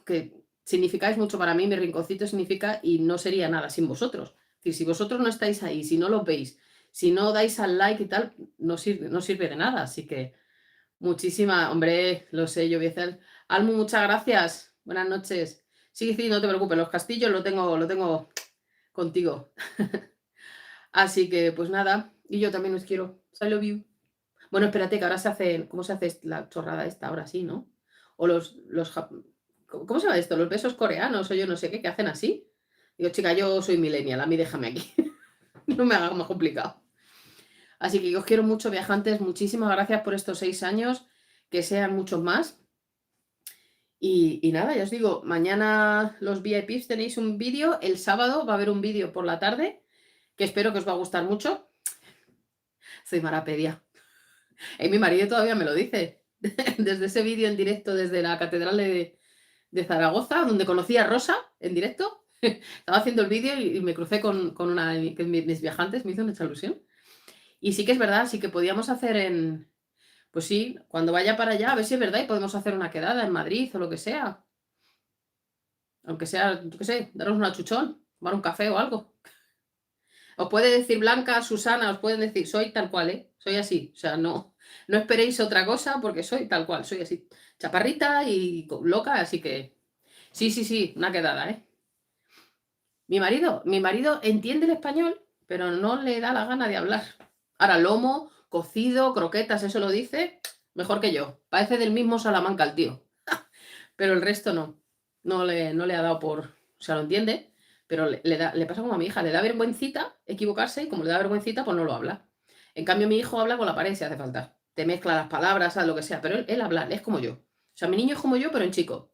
que significáis mucho para mí. Mi rinconcito significa, y no sería nada sin vosotros. Es decir, si vosotros no estáis ahí, si no lo veis, si no dais al like y tal, no sirve de nada. Así que hombre, lo sé, yo voy a hacer. Almu, muchas gracias. Buenas noches. Sí, sí, no te preocupes, los castillos lo tengo contigo. Así que, pues nada, y yo también os quiero. I love you. Bueno, espérate, que ahora ¿cómo se hace la chorrada esta? Ahora sí, ¿no? O ¿cómo se llama esto? Los besos coreanos o yo no sé qué, que hacen así. Digo, chica, yo soy millennial, a mí déjame aquí. No me hagas más complicado. Así que yo os quiero mucho, viajantes. Muchísimas gracias por estos 6 años. Que sean muchos más. Y nada, ya os digo, mañana los VIPs tenéis un vídeo. El sábado va a haber un vídeo por la tarde, que espero que os va a gustar mucho. Soy marapedia. Y mi marido todavía me lo dice. Desde ese vídeo en directo desde la Catedral de Zaragoza, donde conocí a Rosa en directo. Estaba haciendo el vídeo y me crucé con una de mis viajantes, me hizo mucha ilusión. Y sí que es verdad, sí que podíamos hacer pues sí, cuando vaya para allá, a ver si es verdad y podemos hacer una quedada en Madrid o lo que sea. Aunque sea, yo qué sé, daros un achuchón, tomar un café o algo. Os puede decir Blanca, Susana, os pueden decir, soy tal cual, ¿eh? Soy así. O sea, no esperéis otra cosa porque soy tal cual, soy así. Chaparrita y loca, así que sí, sí, sí, una quedada, ¿eh? Mi marido entiende el español, pero no le da la gana de hablar. Ahora, lomo, cocido, croquetas, eso lo dice mejor que yo. Parece del mismo Salamanca el tío. Pero el resto no. No le ha dado por. O sea, lo entiende, pero le pasa como a mi hija. Le da vergüencita equivocarse y como le da vergüencita, pues no lo habla. En cambio, mi hijo habla con la pared si hace falta. Te mezcla las palabras, lo que sea, pero él habla, es como yo. O sea, mi niño es como yo, pero en chico.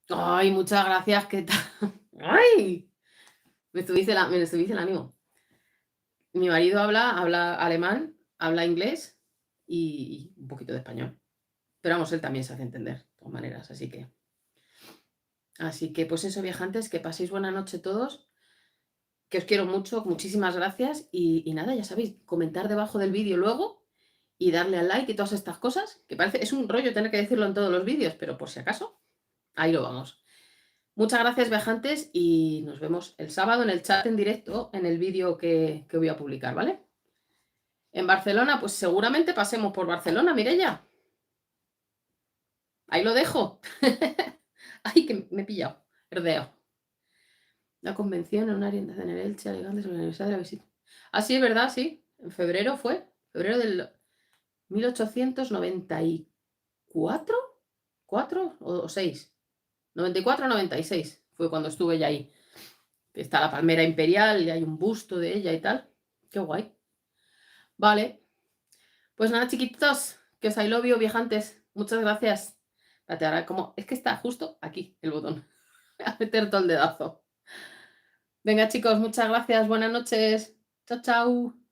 Ay, muchas gracias, ¿qué tal? ¡Ay! Me subiste el ánimo. Mi marido habla alemán, habla inglés y un poquito de español. Pero vamos, él también se hace entender, de todas maneras, Así que, pues eso, viajantes, que paséis buena noche todos, que os quiero mucho, muchísimas gracias y nada, ya sabéis, comentar debajo del vídeo luego y darle al like y todas estas cosas, que es un rollo tener que decirlo en todos los vídeos, pero por si acaso, ahí lo vamos. Muchas gracias, viajantes, y nos vemos el sábado en el chat en directo en el vídeo que voy a publicar, ¿vale? En Barcelona, pues seguramente pasemos por Barcelona, Mireia. Ahí lo dejo. Ay, que me he pillado. Herdeo. La convención en una orientación en Elche, Alicante, sobre el aniversario de la visita. Ah, sí, es verdad, sí. En febrero fue. Febrero del 1894. ¿4 o 6? 94 o 96 fue cuando estuve ya ahí. Está la palmera imperial y hay un busto de ella y tal. Qué guay. Vale. Pues nada, chiquititos, que os I love you, viajantes. Muchas gracias. Espérate, ahora es que está justo aquí el botón. A meter todo el dedazo. Venga, chicos, muchas gracias. Buenas noches. Chao, chao.